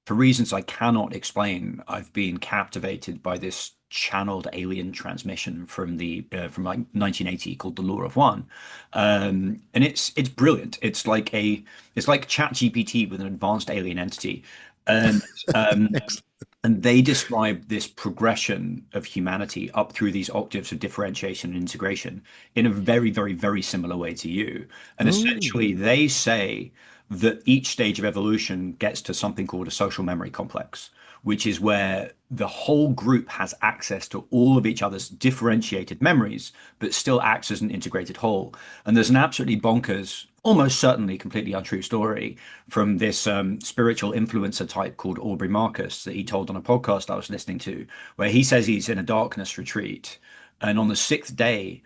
for reasons I cannot explain, I've been captivated by this channeled alien transmission from the from like 1980 called The Law of One, and it's brilliant. It's like ChatGPT with an advanced alien entity, and um, Excellent. and they describe this progression of humanity up through these octaves of differentiation and integration in a very, very, very similar way to you. And Oh, essentially, they say that each stage of evolution gets to something called a social memory complex, which is where the whole group has access to all of each other's differentiated memories, but still acts as an integrated whole. And there's an absolutely bonkers, almost certainly completely untrue story from this spiritual influencer type called Aubrey Marcus that he told on a podcast I was listening to, where he says he's in a darkness retreat. And on the sixth day,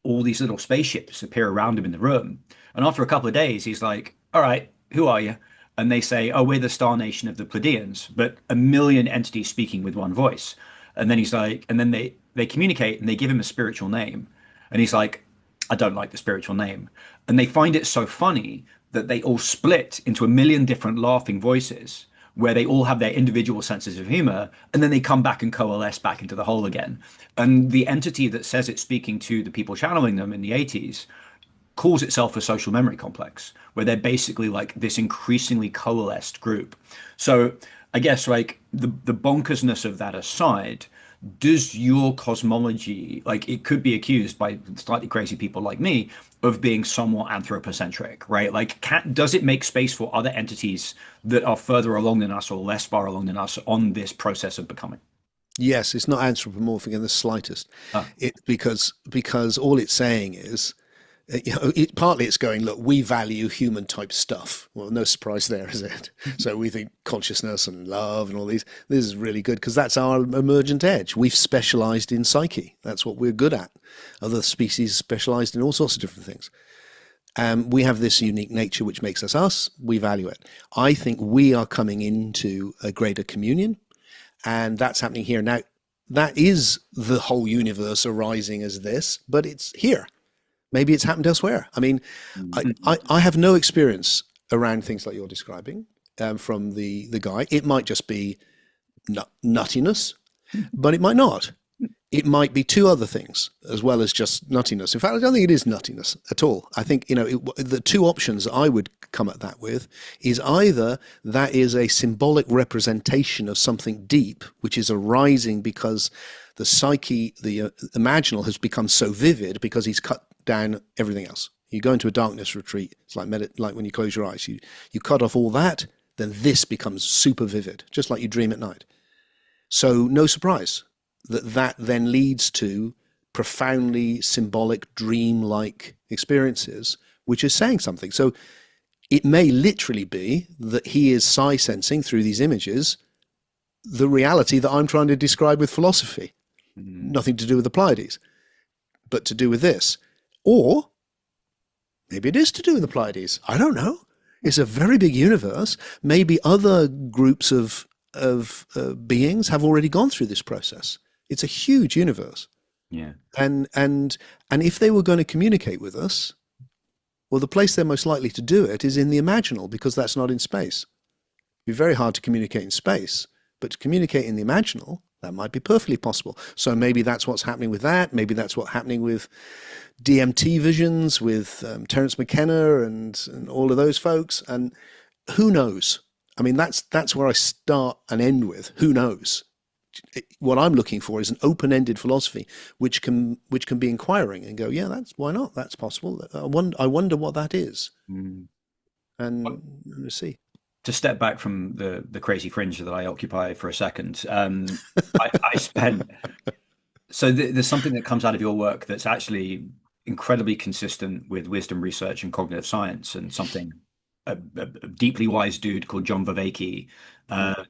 all these little spaceships appear around him in the room. And after a couple of days, he's like, "All right, who are you?" And they say, "Oh, we're the star nation of the Pleiadians," but a million entities speaking with one voice. And then he's like, and then they communicate and they give him a spiritual name. And he's like, "I don't like the spiritual name." And they find it so funny that they all split into a million different laughing voices where they all have their individual senses of humor, and then they come back and coalesce back into the whole again. And the entity that says it's speaking to the people channeling them in the 80s calls itself a social memory complex, where they're basically like this increasingly coalesced group. So I guess like the bonkersness of that aside, does your cosmology, like it could be accused by slightly crazy people like me of being somewhat anthropocentric, right? Like, does it make space for other entities that are further along than us or less far along than us on this process of becoming? yes, it's not anthropomorphic in the slightest. Ah, Because all it's saying is, partly it's going, look, we value human type stuff. Well, no surprise there, is it? So we think consciousness and love and all these. This is really good because that's our emergent edge. We've specialized in psyche. That's what we're good at. Other species specialized in all sorts of different things. We have this unique nature which makes us us. We value it. I think we are coming into a greater communion, and that's happening here now. That is the whole universe arising as this, but it's here. Maybe it's happened elsewhere. I mean, I have no experience around things like you're describing from the guy. It might just be nuttiness, but it might not. It might be two other things as well as just nuttiness. In fact, I don't think it is nuttiness at all. I think, the two options I would come at that with is either that is a symbolic representation of something deep, which is arising because the psyche, the imaginal, has become so vivid because he's cut down everything else. You go into a darkness retreat. It's like when you close your eyes. You cut off all that, then this becomes super vivid, just like you dream at night. So no surprise that then leads to profoundly symbolic, dream-like experiences, which is saying something. So it may literally be that he is psi sensing through these images the reality that I'm trying to describe with philosophy. mm, Nothing to do with the Pleiades, but to do with this. Or maybe it is to do with the Pleiades. I don't know. It's a very big universe. Maybe other groups of beings have already gone through this process. It's a huge universe, yeah. and if they were going to communicate with us, well, the place they're most likely to do it is in the imaginal because that's not in space. It'd be very hard to communicate in space, but to communicate in the imaginal, that might be perfectly possible. So maybe that's what's happening with that. Maybe that's what's happening with DMT visions, with Terence McKenna and all of those folks. And who knows? I mean, that's where I start and end with. Who knows? What I'm looking for is an open-ended philosophy, which can be inquiring and go, yeah, that's why not? That's possible. I wonder what that is, Mm. and we'll see. To step back from the crazy fringe that I occupy for a second, I spent there's something that comes out of your work that's actually incredibly consistent with wisdom research and cognitive science, and something a deeply wise dude called John Vervaeke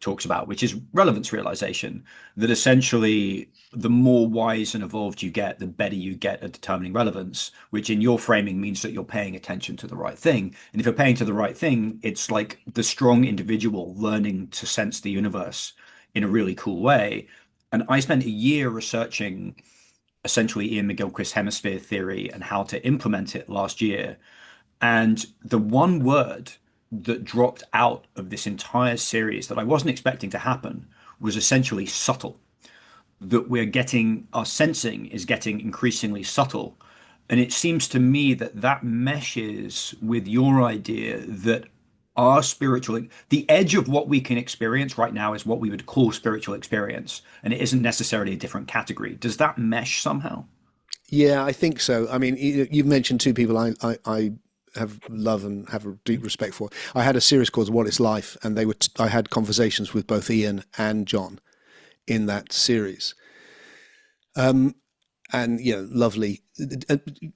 talks about, which is relevance realization. That essentially, the more wise and evolved you get, the better you get at determining relevance, which in your framing means that you're paying attention to the right thing. And if you're paying to the right thing, it's like the strong individual learning to sense the universe in a really cool way. And I spent a year researching essentially Ian McGilchrist's hemisphere theory and how to implement it last year. And the one word that dropped out of this entire series that I wasn't expecting to happen was essentially subtle. That we're getting, our sensing is getting increasingly subtle. And it seems to me that that meshes with your idea that our spiritual, the edge of what we can experience right now is what we would call spiritual experience. And it isn't necessarily a different category. Does that mesh somehow? Yeah, I think so. I mean, you've mentioned two people I have love and have a deep respect for. I had a series called What Is Life, and I had conversations with both Ian and John in that series. And lovely,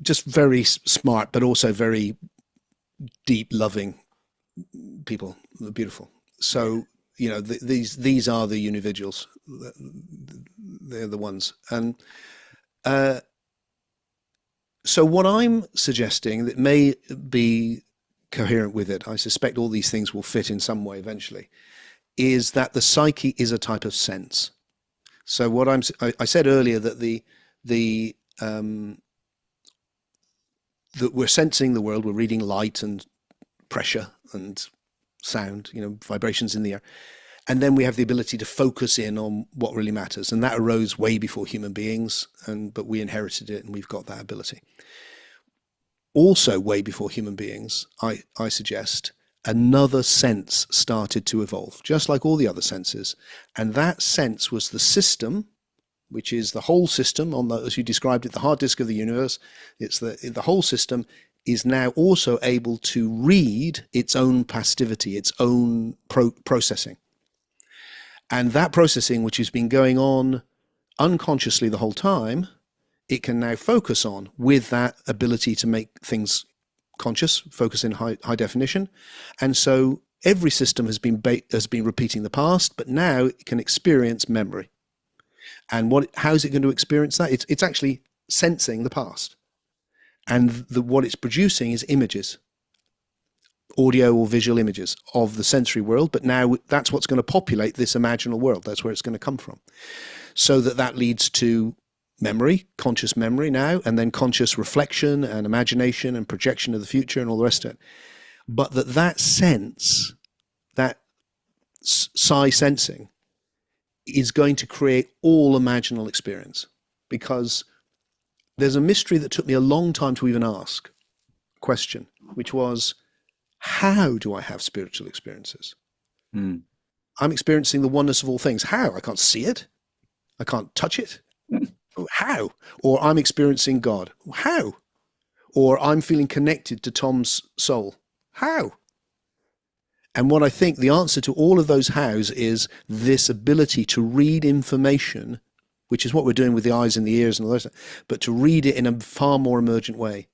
just very smart, but also very deep, loving people, beautiful. So these are the Unividuals. They're the ones. And so what I'm suggesting that may be coherent with it, I suspect all these things will fit in some way eventually, is that the psyche is a type of sense. So what I said earlier that that we're sensing the world, we're reading light and pressure and sound, vibrations in the air. And then we have the ability to focus in on what really matters. And that arose way before human beings, but we inherited it and we've got that ability. Also, way before human beings, I suggest, another sense started to evolve, just like all the other senses. And that sense was the system, which is the whole system, as you described it, the hard disk of the universe. It's the whole system is now also able to read its own passivity, its own processing. And that processing, which has been going on unconsciously the whole time, it can now focus on with that ability to make things conscious, focus in high definition. And so every system has been repeating the past, but now it can experience memory. And how is it going to experience that? It's actually sensing the past. And what it's producing is images, audio or visual images of the sensory world. But now that's what's going to populate this imaginal world. That's where it's going to come from. So that leads to memory, conscious memory now, and then conscious reflection and imagination and projection of the future and all the rest of it. But that sense, that psi sensing, is going to create all imaginal experience, because there's a mystery that took me a long time to even ask question, which was, how do I have spiritual experiences? I'm experiencing the oneness of all things. How? I can't see it. I can't touch it. How? Or I'm experiencing God. How? Or I'm feeling connected to Tom's soul. How? And what I think the answer to all of those hows is this ability to read information, which is what we're doing with the eyes and the ears and all that, but to read it in a far more emergent way.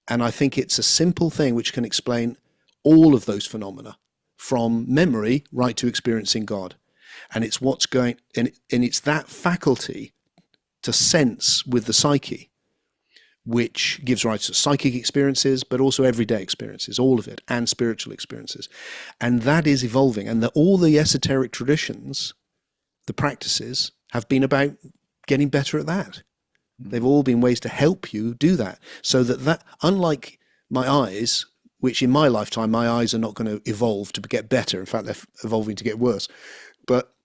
And I think it's a simple thing which can explain all of those phenomena, from memory right to experiencing God. And it's what's going, and it's that faculty to sense with the psyche, which gives rise to psychic experiences, but also everyday experiences, all of it, and spiritual experiences. And that is evolving. And all the esoteric traditions, the practices, have been about getting better at that. They've all been ways to help you do that. So that unlike my eyes, which in my lifetime, my eyes are not going to evolve to get better. In fact, they're evolving to get worse. But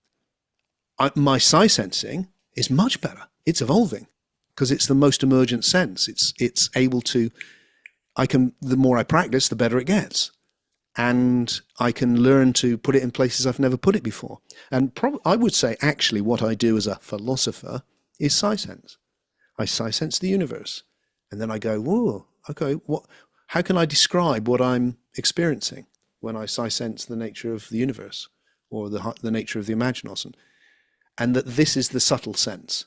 my psi sensing is much better. It's evolving, because it's the most emergent sense. It's able to, the more I practice, the better it gets. And I can learn to put it in places I've never put it before. And I would say, actually, what I do as a philosopher is psi sense. I psi sense the universe. And then I go, whoa, okay, how can I describe what I'm experiencing when I psi sense the nature of the universe or the nature of the imaginos? And that this is the subtle sense.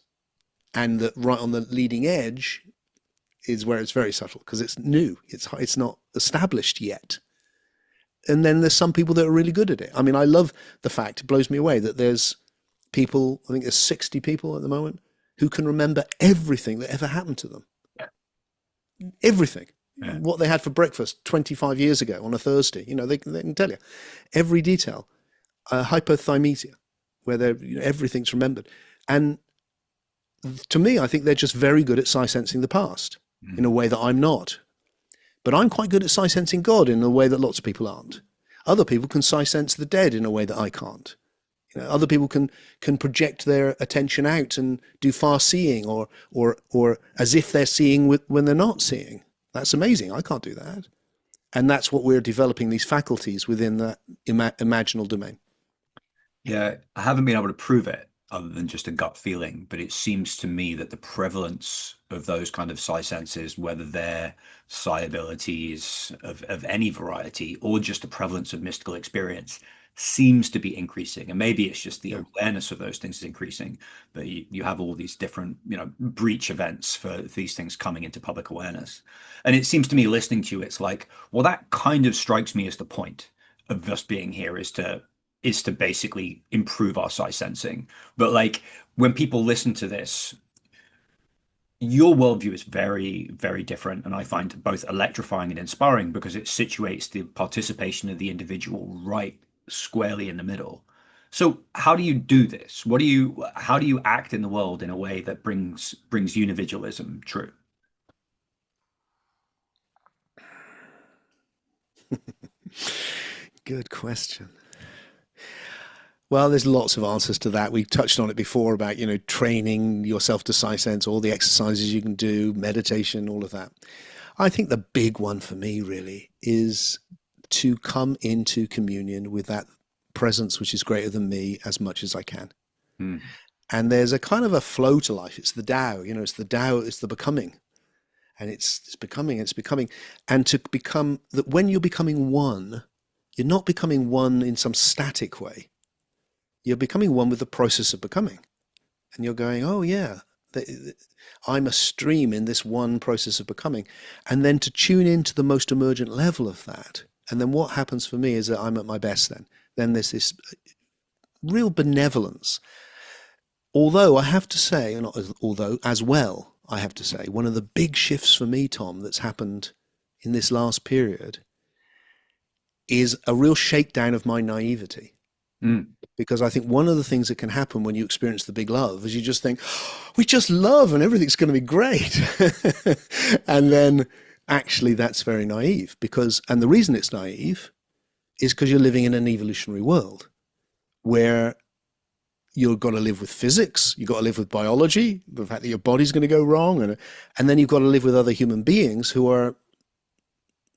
And that right on the leading edge is where it's very subtle, because it's new. It's not established yet. And then there's some people that are really good at it. I mean, I love the fact, it blows me away, that there's people, I think there's 60 people at the moment, who can remember everything that ever happened to them. Everything. Yeah. What they had for breakfast 25 years ago on a Thursday. They can tell you every detail. Hypothymesia, where everything's remembered. And to me, I think they're just very good at psi sensing the past in a way that I'm not. But I'm quite good at psi sensing God in a way that lots of people aren't. Other people can sense the dead in a way that I can't. Other people can project their attention out and do far seeing, or as if they're seeing when they're not seeing. That's amazing. I can't do that. And that's what we're developing, these faculties within that imaginal domain. Yeah, I haven't been able to prove it other than just a gut feeling, but it seems to me that the prevalence of those kind of psi senses, whether they're psi abilities of any variety or just the prevalence of mystical experience, seems to be increasing. And maybe it's just the Yeah. awareness of those things is increasing, but you have all these different, breach events for these things coming into public awareness. And it seems to me listening to you, it's like, well, that kind of strikes me as the point of us being here is to basically improve our size sensing. But like when people listen to this, your worldview is very, very different. And I find both electrifying and inspiring because it situates the participation of the individual right squarely in the middle. So how do you do this? How do you act in the world in a way that brings unividualism true? Good question. Well, there's lots of answers to that. We touched on it before about, training yourself to sight sense, all the exercises you can do, meditation, all of that. I think the big one for me really is to come into communion with that presence which is greater than me as much as I can. Mm, And there's a kind of a flow to life. It's the Tao, it's the Tao, it's the becoming. And it's becoming, it's becoming. And to become that when you're becoming one, you're not becoming one in some static way. You're becoming one with the process of becoming. And you're going, oh, yeah, I'm a stream in this one process of becoming. And then to tune into the most emergent level of that. And then what happens for me is that I'm at my best then. Then there's this real benevolence. Although I have to say, not although, as well, I have to say, one of the big shifts for me, Tom, that's happened in this last period is a real shakedown of my naivety. mm, Because I think one of the things that can happen when you experience the big love is you just think, oh, we just love and everything's going to be great. And then actually that's very naive and the reason it's naive is because you're living in an evolutionary world where you've got to live with physics, you've got to live with biology, the fact that your body's going to go wrong, and then you've got to live with other human beings who are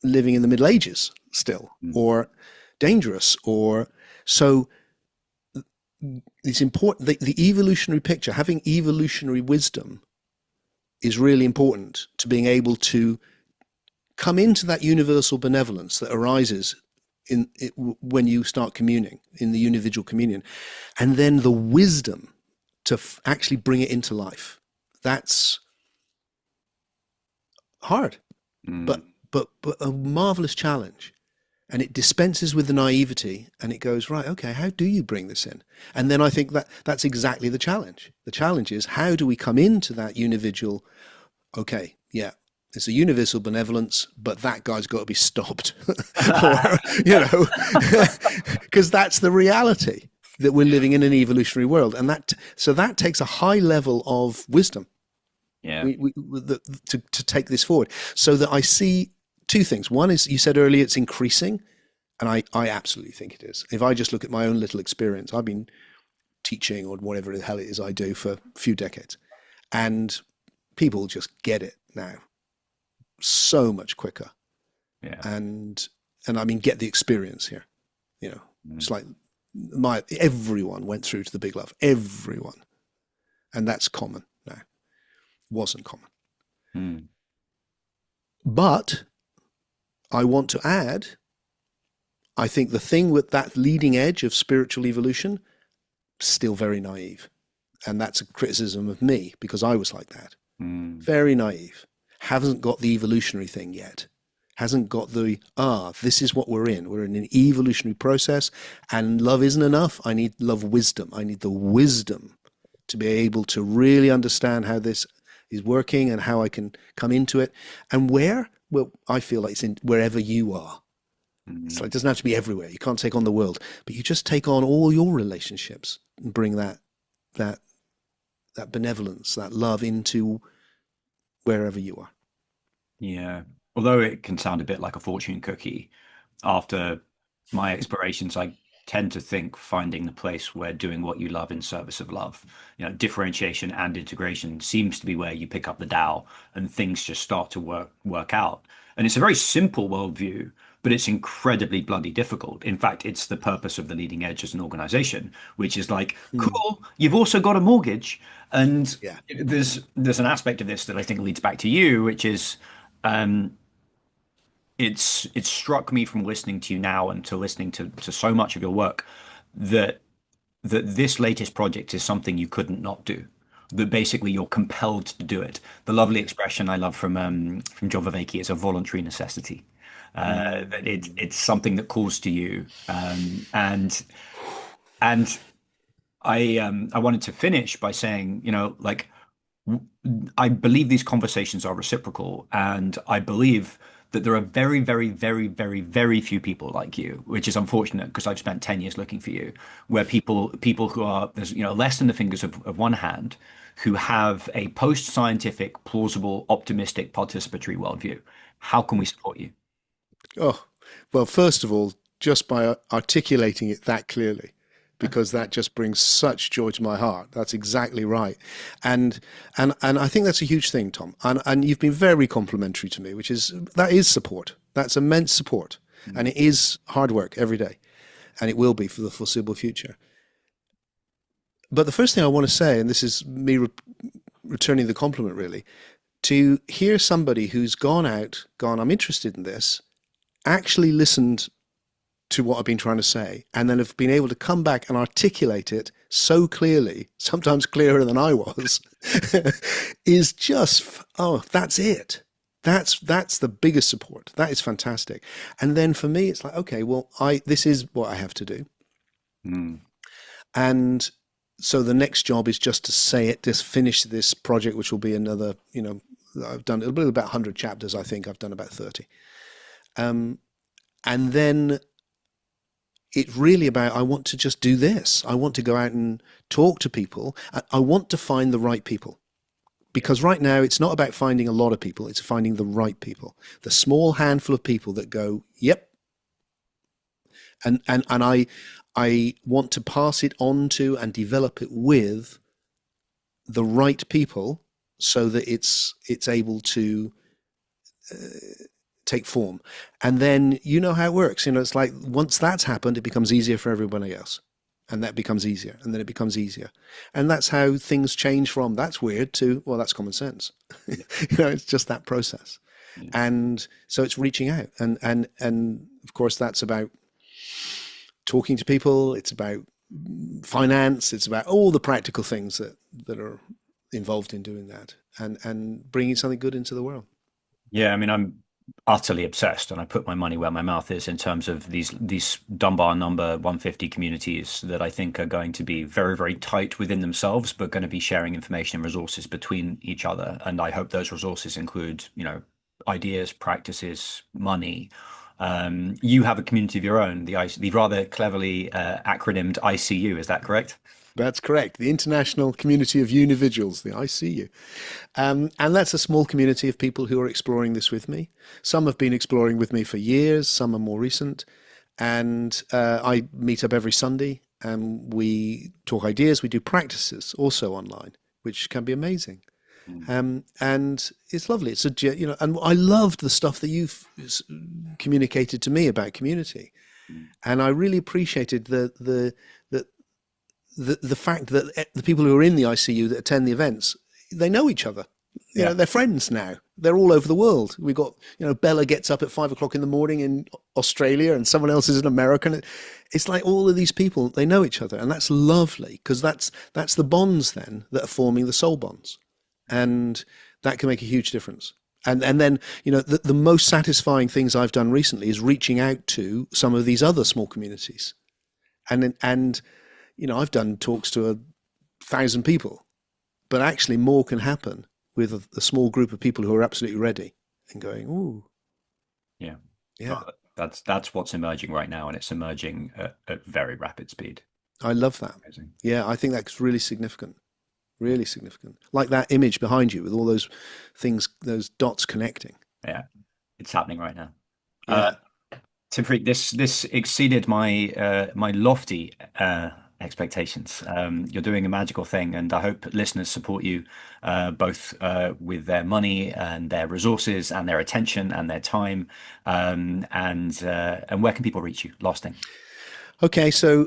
living in the Middle Ages still, mm. or dangerous, or so it's important. The evolutionary picture, having evolutionary wisdom, is really important to being able to come into that universal benevolence that arises in it, when you start communing in the unividual communion, and then the wisdom to actually bring it into life. That's hard, but Mm. but a marvelous challenge. And it dispenses with the naivety and it goes, right, okay, how do you bring this in? And then I think that's exactly the challenge. The challenge is how do we come into that unividual, okay, yeah, it's a universal benevolence, but that guy's got to be stopped. Or, because that's the reality that we're living in an evolutionary world. And so that takes a high level of wisdom Yeah. to take this forward. So that I see two things. One is you said earlier it's increasing, and I absolutely think it is. If I just look at my own little experience, I've been teaching or whatever the hell it is I do for a few decades, and people just get it now so much quicker, Yeah. and I mean get the experience here. Mm, It's like everyone went through to the big love, everyone, and that's common now. Wasn't common, mm. but I want to add, I think the thing with that leading edge of spiritual evolution, still very naive. And that's a criticism of me because I was like that. Mm. Very naive. Hasn't got the evolutionary thing yet. Hasn't got this is what we're in. We're in an evolutionary process and love isn't enough. I need love wisdom. I need the wisdom to be able to really understand how this is working and how I can come into it. And where? Well, I feel like it's in wherever you are. It's like Mm. it doesn't have to be everywhere. You can't take on the world, but you just take on all your relationships and bring that that benevolence, that love into wherever you are. Yeah. Although it can sound a bit like a fortune cookie after my explorations, I tend to think finding the place where doing what you love in service of love, differentiation and integration seems to be where you pick up the Tao and things just start to work out. And it's a very simple worldview, but it's incredibly bloody difficult. In fact, it's the purpose of the leading edge as an organization, which is like, Hmm. cool, you've also got a mortgage. And Yeah. there's an aspect of this that I think leads back to you, which is um, it's struck me from listening to you now and to listening to so much of your work that this latest project is something you couldn't not do. That basically you're compelled to do it. The lovely expression I love from John Vervaeke is a voluntary necessity. That Mm. it's something that calls to you, and I wanted to finish by saying, like I believe these conversations are reciprocal, and I believe that there are very, very, very, very, very few people like you, which is unfortunate because I've spent 10 years looking for you, where people who are there's less than the fingers of one hand, who have a post-scientific, plausible, optimistic, participatory worldview. How can we support you? Oh, well, first of all, just by articulating it that clearly, because that just brings such joy to my heart. That's exactly right, and and I think that's a huge thing, Tom. And you've been very complimentary to me, which is that is support. That's immense support, and it is hard work every day, and it will be for the foreseeable future. But the first thing I want to say, and this is me returning the compliment, really, to hear somebody who's gone out, gone, I'm interested in this, actually listened to what I've been trying to say, and then have been able to come back and articulate it so clearly, sometimes clearer than I was, is just, oh, that's it. That's the biggest support. That is fantastic. And then for me, it's like, okay, well, I this is what I have to do, Mm, and so the next job is just to say it, just finish this project, which will be another, I've done it'll be about 100 chapters. I think I've done about 30. And then it's really about I want to just do this. I want to go out and talk to people. I want to find the right people. Because right now it's not about finding a lot of people, it's finding the right people. The small handful of people that go, yep. And I want to pass it on to and develop it with the right people so that it's able to take form. And then you know how it works. It's like once that's happened, it becomes easier for everybody else. And that becomes easier. And then it becomes easier. And that's how things change from that's weird to, well, that's common sense. yeah, It's just that process. yeah. And so it's reaching out. And of course that's about talking to people, it's about finance, it's about all the practical things that are involved in doing that and bringing something good into the world. Yeah, I mean, I'm utterly obsessed, and I put my money where my mouth is in terms of these Dunbar number 150 communities that I think are going to be very, very tight within themselves, but going to be sharing information and resources between each other. And I hope those resources include, ideas, practices, money. You have a community of your own, the rather cleverly acronymed ICU. Is that correct? That's correct. The International Community of Unividuals, the ICU. And that's a small community of people who are exploring this with me. Some have been exploring with me for years, some are more recent. And I meet up every Sunday and we talk ideas. We do practices also online, which can be amazing. Mm, And it's lovely. And I loved the stuff that you've communicated to me about community. mm. And I really appreciated the the fact that the people who are in the ICU that attend the events, they know each other. Yeah. They're friends now. They're all over the world. We've got, Bella gets up at 5 o'clock in the morning in Australia and someone else is in America. And it's like all of these people, they know each other. And that's lovely because that's the bonds then that are forming the soul bonds. And that can make a huge difference. And then, the most satisfying things I've done recently is reaching out to some of these other small communities. And I've done talks to 1,000 people, but actually more can happen with a small group of people who are absolutely ready and going, ooh, Yeah. yeah, Oh, that's what's emerging right now, and it's emerging at very rapid speed. I love that. Amazing. Yeah, I think that's really significant, really significant. Like that image behind you with all those things, those dots connecting. Yeah, it's happening right now. Uh, Yeah. Tim Freke, this exceeded my my lofty expectations. You're doing a magical thing, and I hope listeners support you both with their money and their resources and their attention and their time. And where can people reach you? Last thing. Okay, so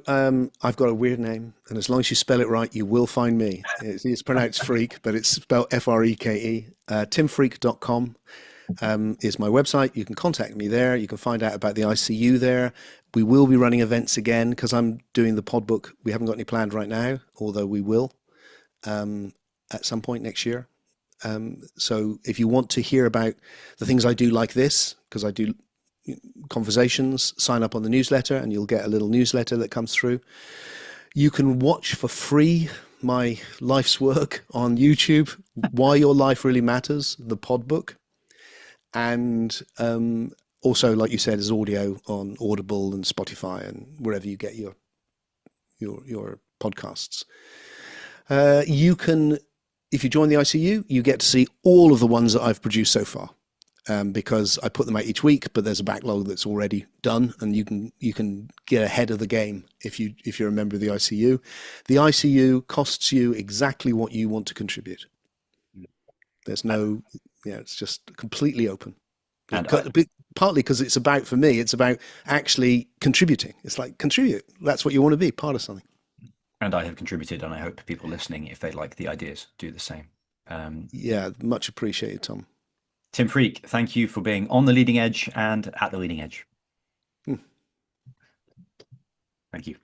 I've got a weird name, and as long as you spell it right, you will find me. It's pronounced Freak, but it's spelled Freke. Timfreak.com is my website. You can contact me there. You can find out about the ICU there. We will be running events again because I'm doing the podbook. We haven't got any planned right now, although we will at some point next year. So if you want to hear about the things I do like this, because I do conversations, sign up on the newsletter and you'll get a little newsletter that comes through. You can watch for free my life's work on YouTube, Why Your Life Really Matters, the podbook. And also, like you said, is audio on Audible and Spotify and wherever you get your podcasts. You can, if you join the ICU, you get to see all of the ones that I've produced so far. Because I put them out each week, but there's a backlog that's already done, and you can get ahead of the game if you're a member of the ICU. The ICU costs you exactly what you want to contribute. There's no, yeah, it's just completely open. And I, Partly because it's about, for me, it's about actually contributing. It's like contribute. That's what you want to be, part of something. and I have contributed, and I hope people listening, if they like the ideas, do the same. Yeah, much appreciated, Tom. Tim Freke, thank you for being on the leading edge and at the leading edge. Hmm. Thank you.